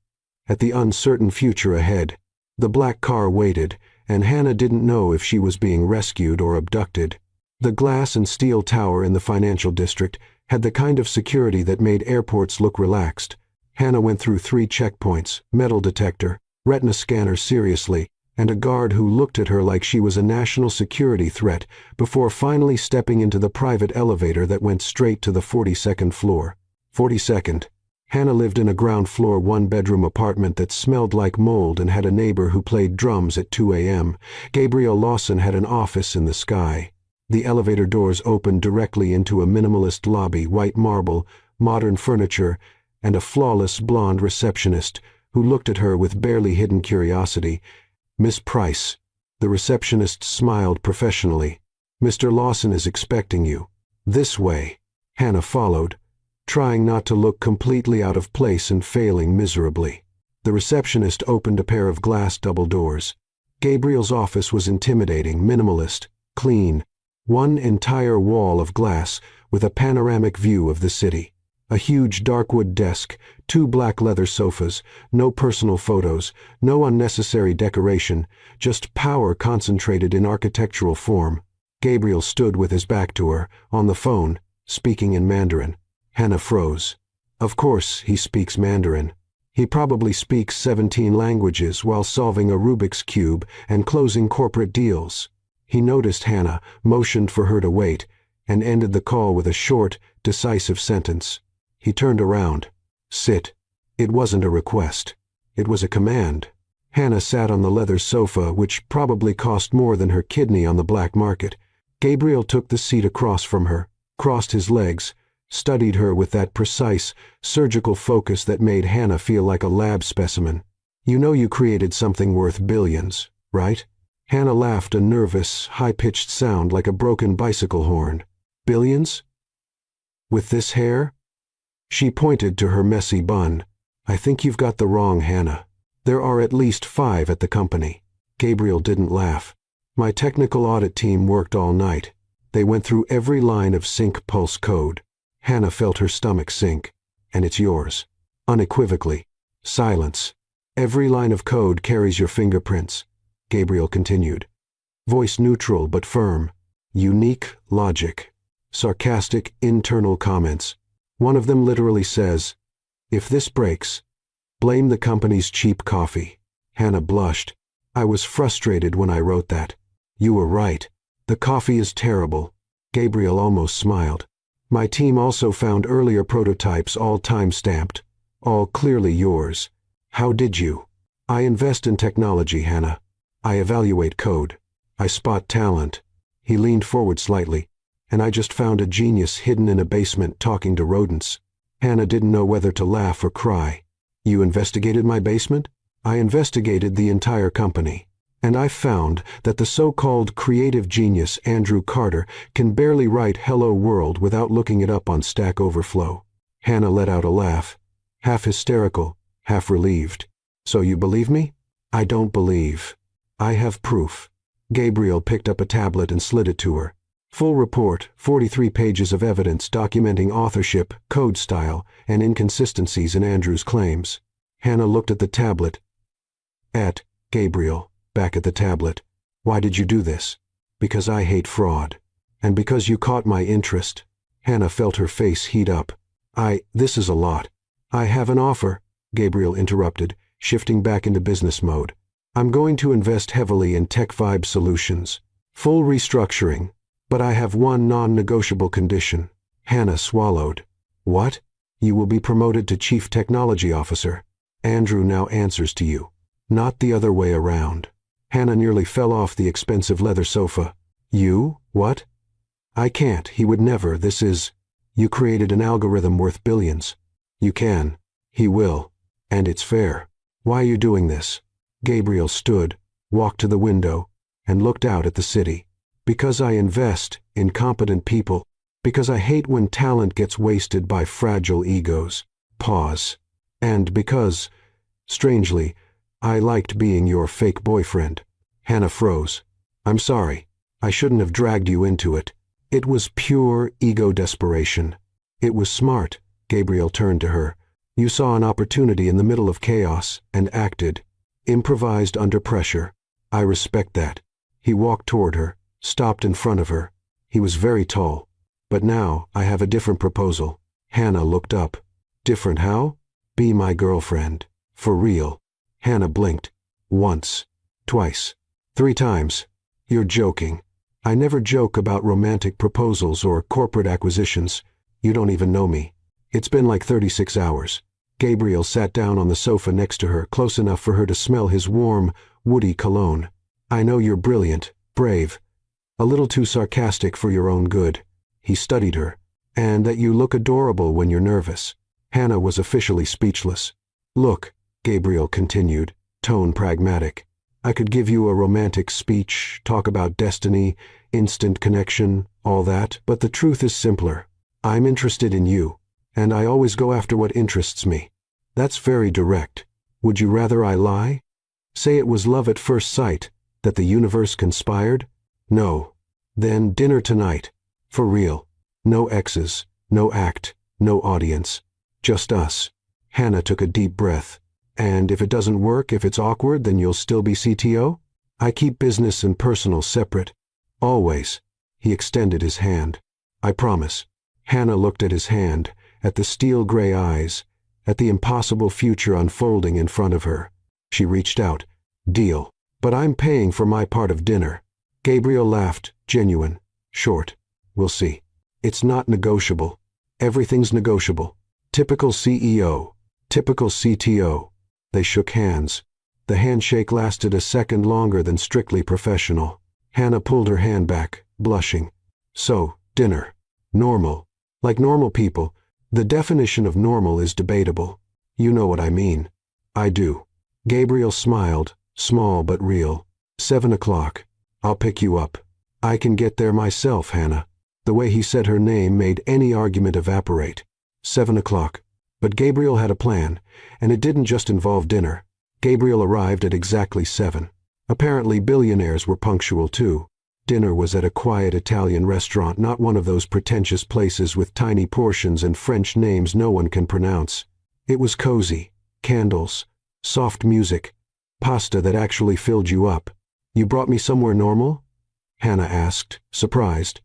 at the uncertain future ahead. The black car waited, and Hannah didn't know if she was being rescued or abducted. The glass and steel tower in the financial district had the kind of security that made airports look relaxed. Hannah went through 3 checkpoints, metal detector, retina scanner seriously, and a guard who looked at her like she was a national security threat before finally stepping into the private elevator that went straight to the 42nd floor. 42nd. Hannah lived in a ground-floor 1-bedroom apartment that smelled like mold and had a neighbor who played drums at 2 a.m. Gabriel Lawson had an office in the sky. The elevator doors opened directly into a minimalist lobby, white marble, modern furniture, and a flawless blonde receptionist who looked at her with barely hidden curiosity. "Miss Price." The receptionist smiled professionally. "Mr. Lawson is expecting you. This way." Hannah followed, trying not to look completely out of place and failing miserably. The receptionist opened a pair of glass double doors. Gabriel's office was intimidating, minimalist, clean. One entire wall of glass with a panoramic view of the city. A huge darkwood desk, 2 black leather sofas, no personal photos, no unnecessary decoration, just power concentrated in architectural form. Gabriel stood with his back to her, on the phone, speaking in Mandarin. Hannah froze. Of course he speaks Mandarin. He probably speaks 17 languages while solving a Rubik's Cube and closing corporate deals. He noticed Hannah, motioned for her to wait, and ended the call with a short, decisive sentence. He turned around. "Sit." It wasn't a request. It was a command. Hannah sat on the leather sofa, which probably cost more than her kidney on the black market. Gabriel took the seat across from her, crossed his legs, studied her with that precise, surgical focus that made Hannah feel like a lab specimen. "You know you created something worth billions, right?" Hannah laughed, a nervous, high-pitched sound like a broken bicycle horn. "Billions? With this hair?" She pointed to her messy bun. "I think you've got the wrong Hannah. There are at least 5 at the company." Gabriel didn't laugh. "My technical audit team worked all night. They went through every line of sync pulse code." Hannah felt her stomach sink. "And it's yours." Unequivocally. Silence. "Every line of code carries your fingerprints," Gabriel continued. Voice neutral but firm. "Unique logic." Sarcastic internal comments. One of them literally says, "If this breaks, blame the company's cheap coffee." Hannah blushed. "I was frustrated when I wrote that." "You were right. The coffee is terrible." Gabriel almost smiled. "My team also found earlier prototypes, all time-stamped, all clearly yours." "How did you?" "I invest in technology, Hannah. I evaluate code. I spot talent." He leaned forward slightly. "And I just found a genius hidden in a basement talking to rodents." Hannah didn't know whether to laugh or cry. "You investigated my basement?" "I investigated the entire company. And I found that the so-called creative genius Andrew Carter can barely write Hello World without looking it up on Stack Overflow." Hannah let out a laugh, half hysterical, half relieved. "So you believe me?" "I don't believe. I have proof." Gabriel picked up a tablet and slid it to her. Full report, 43 pages of evidence documenting authorship, code style, and inconsistencies in Andrew's claims. Hannah looked at the tablet. At Gabriel, back at the tablet. "Why did you do this?" "Because I hate fraud. And because you caught my interest." Hannah felt her face heat up. This is a lot." "I have an offer," Gabriel interrupted, shifting back into business mode. "I'm going to invest heavily in Tech Vibe Solutions. Full restructuring. But I have one non-negotiable condition." Hannah swallowed. "What?" "You will be promoted to Chief Technology Officer. Andrew now answers to you. Not the other way around." Hannah nearly fell off the expensive leather sofa. "You? What?" "I can't. He would never. This is... You created an algorithm worth billions. You can. He will. And it's fair. Why are you doing this?" Gabriel stood, walked to the window, and looked out at the city. "Because I invest in competent people. Because I hate when talent gets wasted by fragile egos." Pause. "And because, strangely, I liked being your fake boyfriend." Hannah froze. "I'm sorry. I shouldn't have dragged you into it. It was pure ego desperation." "It was smart." Gabriel turned to her. "You saw an opportunity in the middle of chaos and acted. Improvised under pressure. I respect that." He walked toward her, stopped in front of her. He was very tall. "But now I have a different proposal." Hannah looked up. "Different how?" "Be my girlfriend. For real." Hannah blinked. "Once. Twice. 3 times. You're joking." "I never joke about romantic proposals or corporate acquisitions. You don't even know me." "It's been like 36 hours." Gabriel sat down on the sofa next to her, close enough for her to smell his warm, woody cologne. "I know you're brilliant, brave, a little too sarcastic for your own good." He studied her. "And that you look adorable when you're nervous." Hannah was officially speechless. "Look," Gabriel continued, tone pragmatic. I could give you a romantic speech, talk about destiny, instant connection, all that, but the truth is simpler. I'm interested in you, and I always go after what interests me. That's very direct. Would you rather I lie? Say it was love at first sight, that the universe conspired? No. Then dinner tonight. For real. No exes, no act, no audience. Just us. Hannah took a deep breath. And if it doesn't work, if it's awkward, then you'll still be CTO? I keep business and personal separate. Always. He extended his hand. I promise. Hannah looked at his hand, at the steel-gray eyes, at the impossible future unfolding in front of her. She reached out. Deal. But I'm paying for my part of dinner. Gabriel laughed, genuine, short. We'll see. It's not negotiable. Everything's negotiable. Typical CEO. Typical CTO. They shook hands. The handshake lasted a second longer than strictly professional. Hannah pulled her hand back, blushing. So, dinner. Normal. Like normal people. The definition of normal is debatable. You know what I mean. I do. Gabriel smiled, small but real. 7 o'clock. I'll pick you up. I can get there myself, Hannah. The way he said her name made any argument evaporate. 7 o'clock. But Gabriel had a plan, and it didn't just involve dinner. Gabriel arrived at exactly 7. Apparently billionaires were punctual too. Dinner was at a quiet Italian restaurant, not one of those pretentious places with tiny portions and French names no one can pronounce. It was cozy, candles, soft music, pasta that actually filled you up. You brought me somewhere normal? Hannah asked, surprised.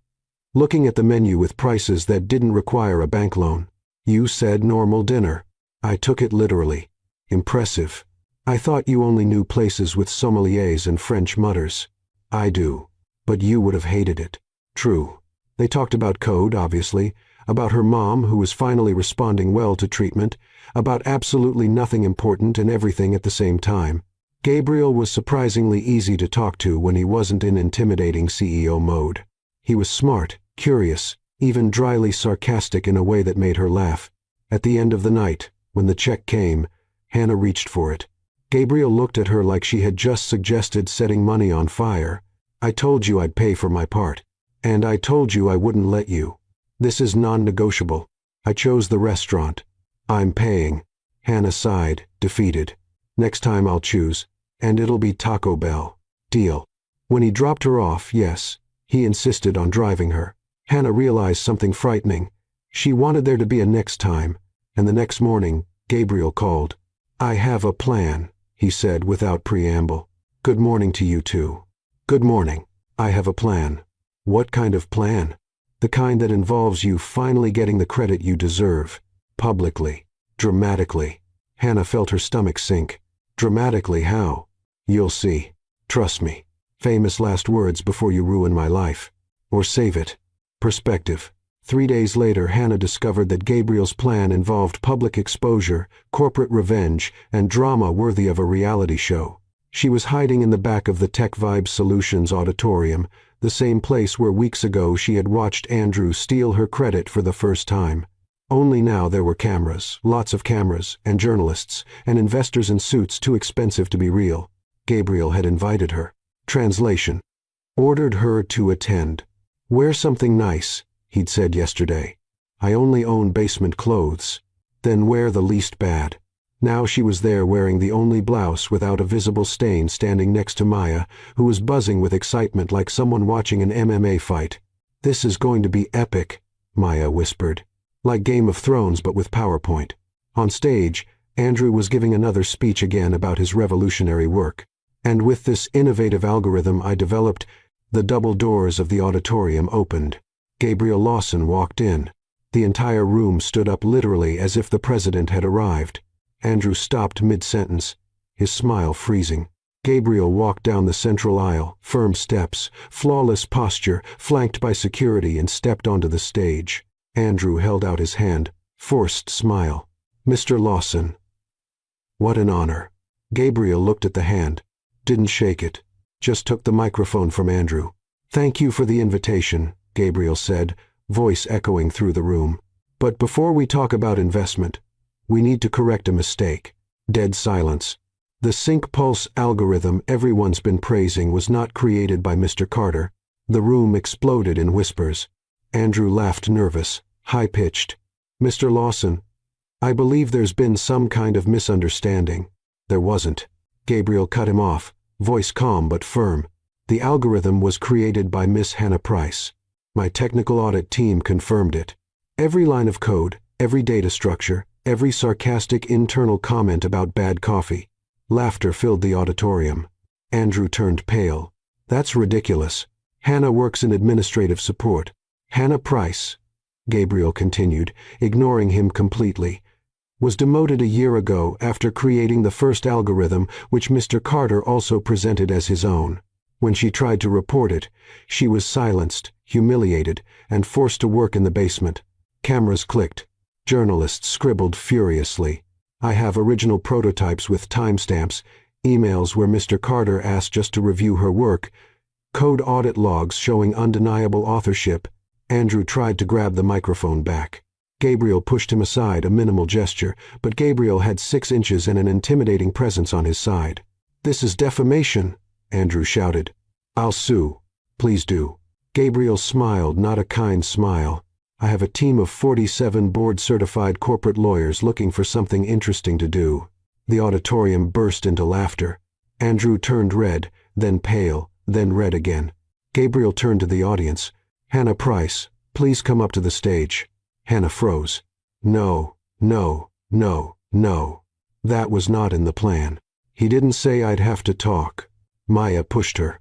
Looking at the menu with prices that didn't require a bank loan. You said normal dinner. I took it literally. Impressive. I thought you only knew places with sommeliers and French mutters. I do. But you would have hated it. True. They talked about code, obviously, about her mom who was finally responding well to treatment, about absolutely nothing important and everything at the same time. Gabriel was surprisingly easy to talk to when he wasn't in intimidating CEO mode. He was smart, curious, even dryly sarcastic in a way that made her laugh. At the end of the night, when the check came, Hannah reached for it. Gabriel looked at her like she had just suggested setting money on fire. I told you I'd pay for my part. And I told you I wouldn't let you. This is non-negotiable. I chose the restaurant. I'm paying. Hannah sighed, defeated. Next time I'll choose. And it'll be Taco Bell. Deal. When he dropped her off, yes, he insisted on driving her. Hannah realized something frightening. She wanted there to be a next time. And the next morning, Gabriel called. I have a plan, he said without preamble. Good morning to you too. Good morning. I have a plan. What kind of plan? The kind that involves you finally getting the credit you deserve. Publicly. Dramatically. Hannah felt her stomach sink. Dramatically how? You'll see. Trust me. Famous last words before you ruin my life. Or save it. Perspective. 3 days later, Hannah discovered that Gabriel's plan involved public exposure, corporate revenge, and drama worthy of a reality show. She was hiding in the back of the Tech Vibe Solutions auditorium, the same place where weeks ago she had watched Andrew steal her credit for the first time. Only now there were cameras, lots of cameras, and journalists, and investors in suits too expensive to be real. Gabriel had invited her. Translation. Ordered her to attend. Wear something nice, he'd said yesterday. I only own basement clothes. Then wear the least bad. Now she was there wearing the only blouse without a visible stain, standing next to Maya, who was buzzing with excitement like someone watching an MMA fight. This is going to be epic, Maya whispered. Like Game of Thrones but with PowerPoint. On stage, Andrew was giving another speech again about his revolutionary work. And with this innovative algorithm I developed, the double doors of the auditorium opened. Gabriel Lawson walked in. The entire room stood up literally as if the president had arrived. Andrew stopped mid-sentence, his smile freezing. Gabriel walked down the central aisle, firm steps, flawless posture, flanked by security, and stepped onto the stage. Andrew held out his hand, forced smile. Mr. Lawson. What an honor. Gabriel looked at the hand, didn't shake it, just took the microphone from Andrew. Thank you for the invitation, Gabriel said, voice echoing through the room. But before we talk about investment, we need to correct a mistake. Dead silence. The sync pulse algorithm everyone's been praising was not created by Mr. Carter. The room exploded in whispers. Andrew laughed, nervous, high-pitched. "Mr. Lawson, I believe there's been some kind of misunderstanding." "There wasn't." Gabriel cut him off, voice calm but firm. "The algorithm was created by Miss Hannah Price. My technical audit team confirmed it. Every line of code, every data structure, every sarcastic internal comment about bad coffee." Laughter filled the auditorium. Andrew turned pale. "That's ridiculous. Hannah works in administrative support. Hannah Price," Gabriel continued, ignoring him completely, "was demoted a year ago after creating the first algorithm which Mr. Carter also presented as his own. When she tried to report it, she was silenced, humiliated, and forced to work in the basement." Cameras clicked. Journalists scribbled furiously. "I have original prototypes with timestamps, emails where Mr. Carter asked just to review her work, code audit logs showing undeniable authorship." Andrew tried to grab the microphone back. Gabriel pushed him aside, a minimal gesture, but Gabriel had 6 inches and an intimidating presence on his side. "This is defamation," Andrew shouted. "I'll sue. Please do." Gabriel smiled, not a kind smile. "I have a team of 47 board-certified corporate lawyers looking for something interesting to do." The auditorium burst into laughter. Andrew turned red, then pale, then red again. Gabriel turned to the audience. "Hannah Price, please come up to the stage." Hannah froze. "No, no, no, no. That was not in the plan. He didn't say I'd have to talk." Maya pushed her.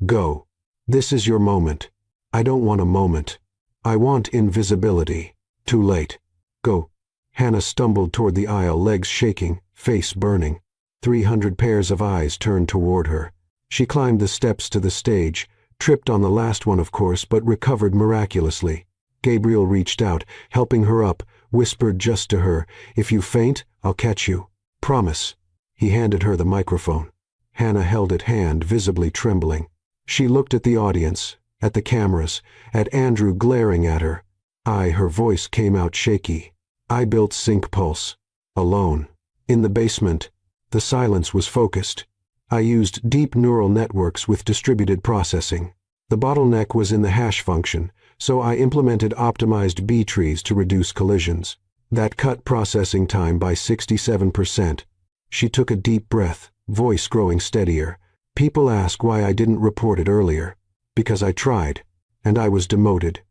"Go. This is your moment." "I don't want a moment. I want invisibility." "Too late. Go." Hannah stumbled toward the aisle, legs shaking, face burning. 300 pairs of eyes turned toward her. She climbed the steps to the stage, tripped on the last one of course, but recovered miraculously. Gabriel reached out, helping her up, whispered just to her, "If you faint, I'll catch you. Promise." He handed her the microphone. Hannah held it, hand visibly trembling. She looked at the audience, at the cameras, at Andrew glaring at her. Her voice came out shaky. "I built Sync Pulse. Alone. In the basement." The silence was focused. "I used deep neural networks with distributed processing. The bottleneck was in the hash function, so I implemented optimized B-trees to reduce collisions. That cut processing time by 67%. She took a deep breath, voice growing steadier. "People ask why I didn't report it earlier. Because I tried, and I was demoted.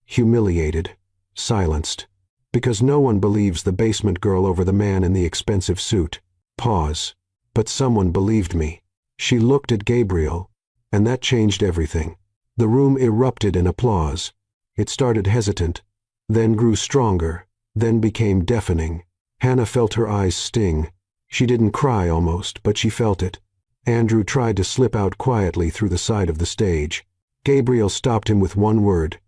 Humiliated. Silenced. Because no one believes the basement girl over the man in the expensive suit." Pause. "But someone believed me." She looked at Gabriel, and that changed everything. The room erupted in applause. It started hesitant, then grew stronger, then became deafening. Hannah felt her eyes sting. She didn't cry almost, but she felt it. Andrew tried to slip out quietly through the side of the stage. Gabriel stopped him with one word.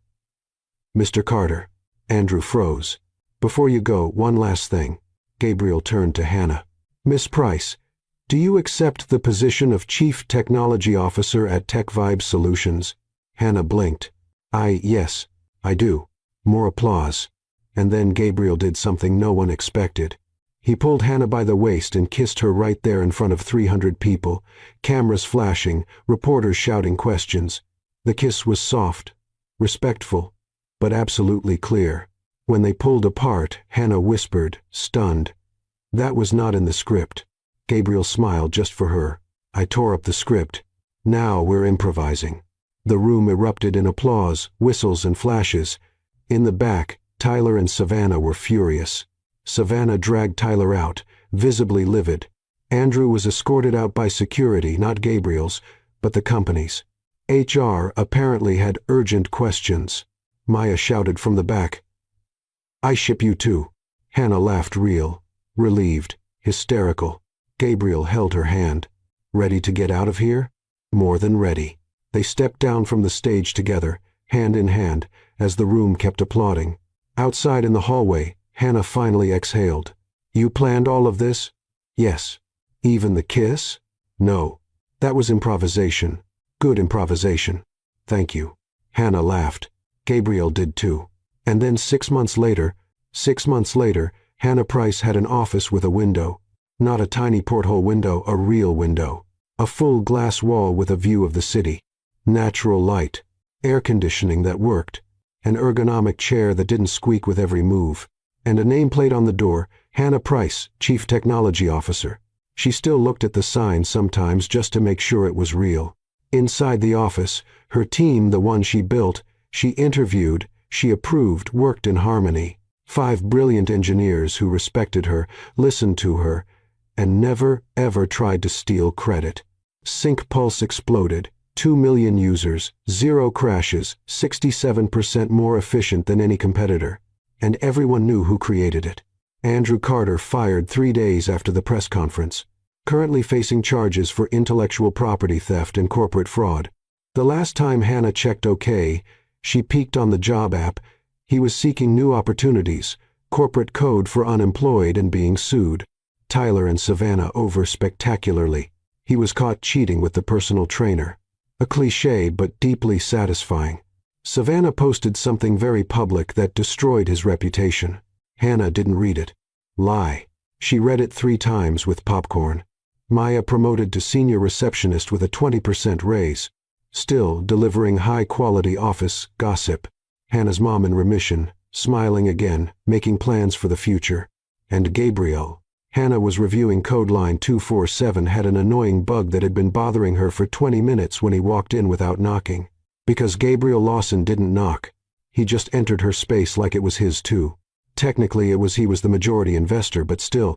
"Mr. Carter." Andrew froze. "Before you go, one last thing." Gabriel turned to Hannah. "Miss Price, do you accept the position of Chief Technology Officer at Tech Vibe Solutions?" Hannah blinked. Yes, I do." More applause. And then Gabriel did something no one expected. He pulled Hannah by the waist and kissed her right there in front of 300 people, cameras flashing, reporters shouting questions. The kiss was soft, respectful, but absolutely clear. When they pulled apart, Hannah whispered, stunned, "That was not in the script." Gabriel smiled just for her. "I tore up the script. Now we're improvising." The room erupted in applause, whistles, and flashes. In the back, Tyler and Savannah were furious. Savannah dragged Tyler out, visibly livid. Andrew was escorted out by security, not Gabriel's, but the company's. HR apparently had urgent questions. Maya shouted from the back, "I ship you too." Hannah laughed, real, relieved, hysterical. Gabriel held her hand. "Ready to get out of here?" "More than ready." They stepped down from the stage together, hand in hand, as the room kept applauding. Outside in the hallway, Hannah finally exhaled. "You planned all of this?" "Yes." "Even the kiss?" "No. That was improvisation. Good improvisation." "Thank you." Hannah laughed. Gabriel did too. And then 6 months later, Hannah Price had an office with a window. Not a tiny porthole window, a real window. A full glass wall with a view of the city. Natural light. Air conditioning that worked. An ergonomic chair that didn't squeak with every move. And a nameplate on the door, Hannah Price, Chief Technology Officer. She still looked at the sign sometimes just to make sure it was real. Inside the office, her team, the one she built, she interviewed, she approved, worked in harmony. 5 brilliant engineers who respected her, listened to her, and never, ever tried to steal credit. Sync Pulse exploded. 2 million users, 0 crashes, 67% more efficient than any competitor. And everyone knew who created it. Andrew Carter fired 3 days after the press conference. Currently facing charges for intellectual property theft and corporate fraud. The last time Hannah checked OK, she peeked on the job app, he was seeking new opportunities, corporate code for unemployed and being sued. Tyler and Savannah over spectacularly. He was caught cheating with the personal trainer. A cliché but deeply satisfying. Savannah posted something very public that destroyed his reputation. Hannah didn't read it. Lie. She read it 3 times with popcorn. Maya promoted to senior receptionist with a 20% raise. Still delivering high-quality office gossip. Hannah's mom in remission, smiling again, making plans for the future. And Gabriel. Hannah was reviewing code line 247 had an annoying bug that had been bothering her for 20 minutes when he walked in without knocking. Because Gabriel Lawson didn't knock. He just entered her space like it was his too. Technically he was the majority investor, but still.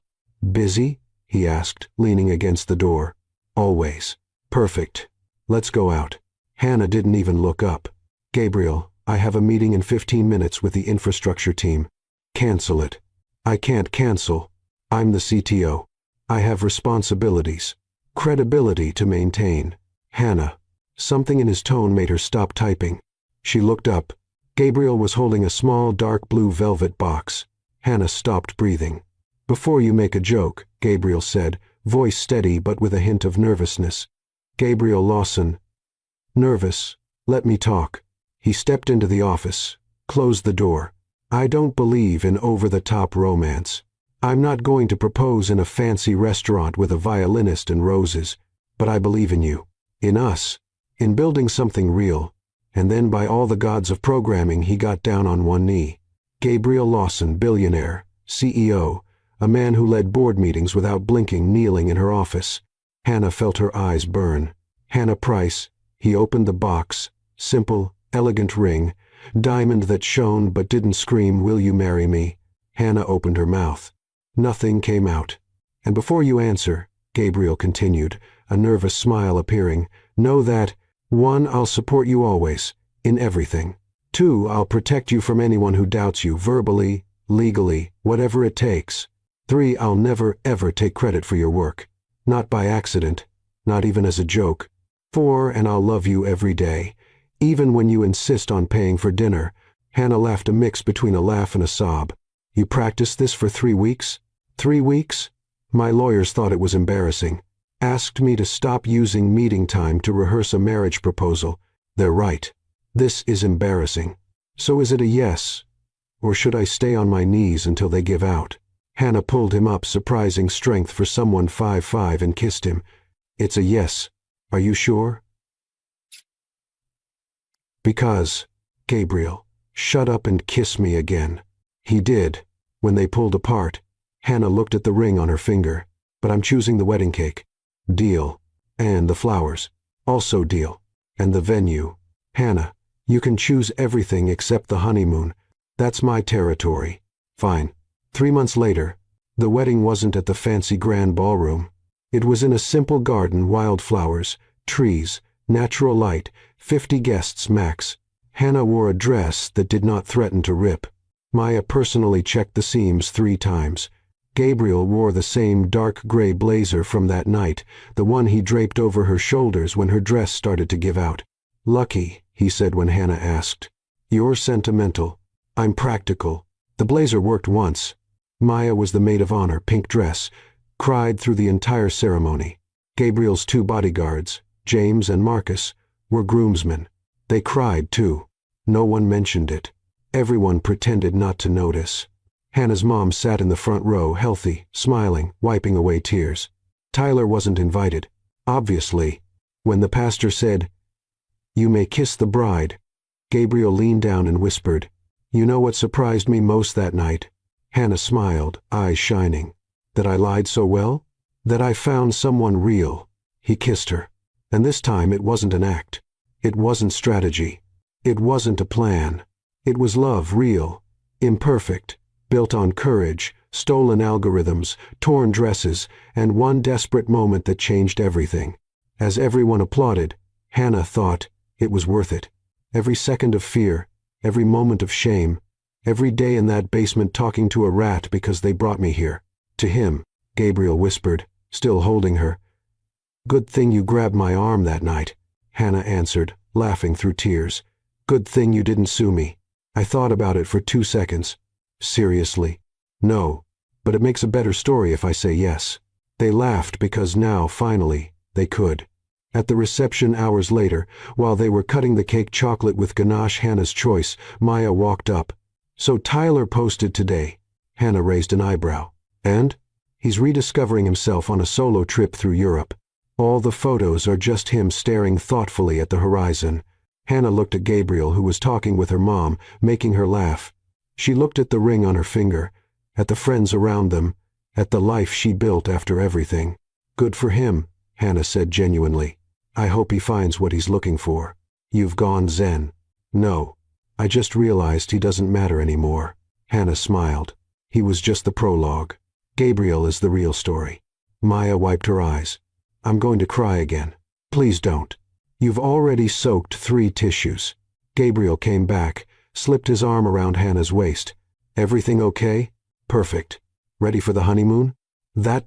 Busy? He asked, leaning against the door. Always. Perfect. Let's go out. Hannah didn't even look up. Gabriel, I have a meeting in 15 minutes with the infrastructure team. Cancel it. I can't cancel. I'm the CTO. I have responsibilities. Credibility to maintain. Hannah. Something in his tone made her stop typing. She looked up. Gabriel was holding a small dark blue velvet box. Hannah stopped breathing. Before you make a joke, Gabriel said, voice steady but with a hint of nervousness. Gabriel Lawson. Nervous. Let me talk. He stepped into the office, closed the door. I don't believe in over-the-top romance. I'm not going to propose in a fancy restaurant with a violinist and roses, but I believe in you. In us. In building something real. And then by all the gods of programming he got down on one knee. Gabriel Lawson, billionaire, CEO, a man who led board meetings without blinking, kneeling in her office. Hannah felt her eyes burn. Hannah Price. He opened the box. Simple, elegant ring. Diamond that shone but didn't scream, will you marry me? Hannah opened her mouth. Nothing came out. And before you answer, Gabriel continued, a nervous smile appearing, know that, 1, I'll support you always, in everything. 2, I'll protect you from anyone who doubts you, verbally, legally, whatever it takes. 3, I'll never, ever take credit for your work. Not by accident, not even as a joke. 4, and I'll love you every day, even when you insist on paying for dinner. Hannah laughed, a mix between a laugh and a sob. You practiced this for 3 weeks? 3 weeks? My lawyers thought it was embarrassing. Asked me to stop using meeting time to rehearse a marriage proposal. They're right. This is embarrassing. So is it a yes? Or should I stay on my knees until they give out? Hannah pulled him up, surprising strength for someone 5'5", and kissed him. It's a yes. Are you sure? Because, Gabriel, shut up and kiss me again. He did. When they pulled apart, Hannah looked at the ring on her finger. But I'm choosing the wedding cake. Deal. And the flowers. Also deal. And the venue. Hannah, you can choose everything except the honeymoon. That's my territory. Fine. 3 months later, the wedding wasn't at the fancy grand ballroom. It was in a simple garden, wildflowers, trees, natural light, 50 guests max. Hannah wore a dress that did not threaten to rip. Maya personally checked the seams 3 times. Gabriel wore the same dark gray blazer from that night, the one he draped over her shoulders when her dress started to give out. Lucky, he said when Hannah asked. You're sentimental. I'm practical. The blazer worked once. Maya was the maid of honor, pink dress, cried through the entire ceremony. Gabriel's 2 bodyguards, James and Marcus, were groomsmen. They cried too. No one mentioned it. Everyone pretended not to notice. Hannah's mom sat in the front row, healthy, smiling, wiping away tears. Tyler wasn't invited, obviously. When the pastor said, "You may kiss the bride," Gabriel leaned down and whispered, "You know what surprised me most that night?" Hannah smiled, eyes shining. "That I lied so well? That I found someone real." He kissed her. And this time it wasn't an act. It wasn't strategy. It wasn't a plan. It was love, real, imperfect, built on courage, stolen algorithms, torn dresses, and one desperate moment that changed everything. As everyone applauded, Hannah thought it was worth it. Every second of fear, every moment of shame, every day in that basement talking to a rat because they brought me here. To him, Gabriel whispered, still holding her. "Good thing you grabbed my arm that night," Hannah answered, laughing through tears. "Good thing you didn't sue me. I thought about it for 2 seconds. Seriously? No, but it makes a better story if I say yes." They laughed because now, finally, they could. At the reception hours later, while they were cutting the cake chocolate with ganache Hannah's choice, Maya walked up. "So Tyler posted today." Hannah raised an eyebrow. "And?" "He's rediscovering himself on a solo trip through Europe. All the photos are just him staring thoughtfully at the horizon." Hannah looked at Gabriel, who was talking with her mom, making her laugh. She looked at the ring on her finger, at the friends around them, at the life she built after everything. "Good for him," Hannah said genuinely. "I hope he finds what he's looking for." "You've gone zen." "No. I just realized he doesn't matter anymore." Hannah smiled. "He was just the prologue. Gabriel is the real story." Maya wiped her eyes. "I'm going to cry again." "Please don't. You've already soaked 3 tissues." Gabriel came back, slipped his arm around Hannah's waist. "Everything okay?" "Perfect. Ready for the honeymoon?" "That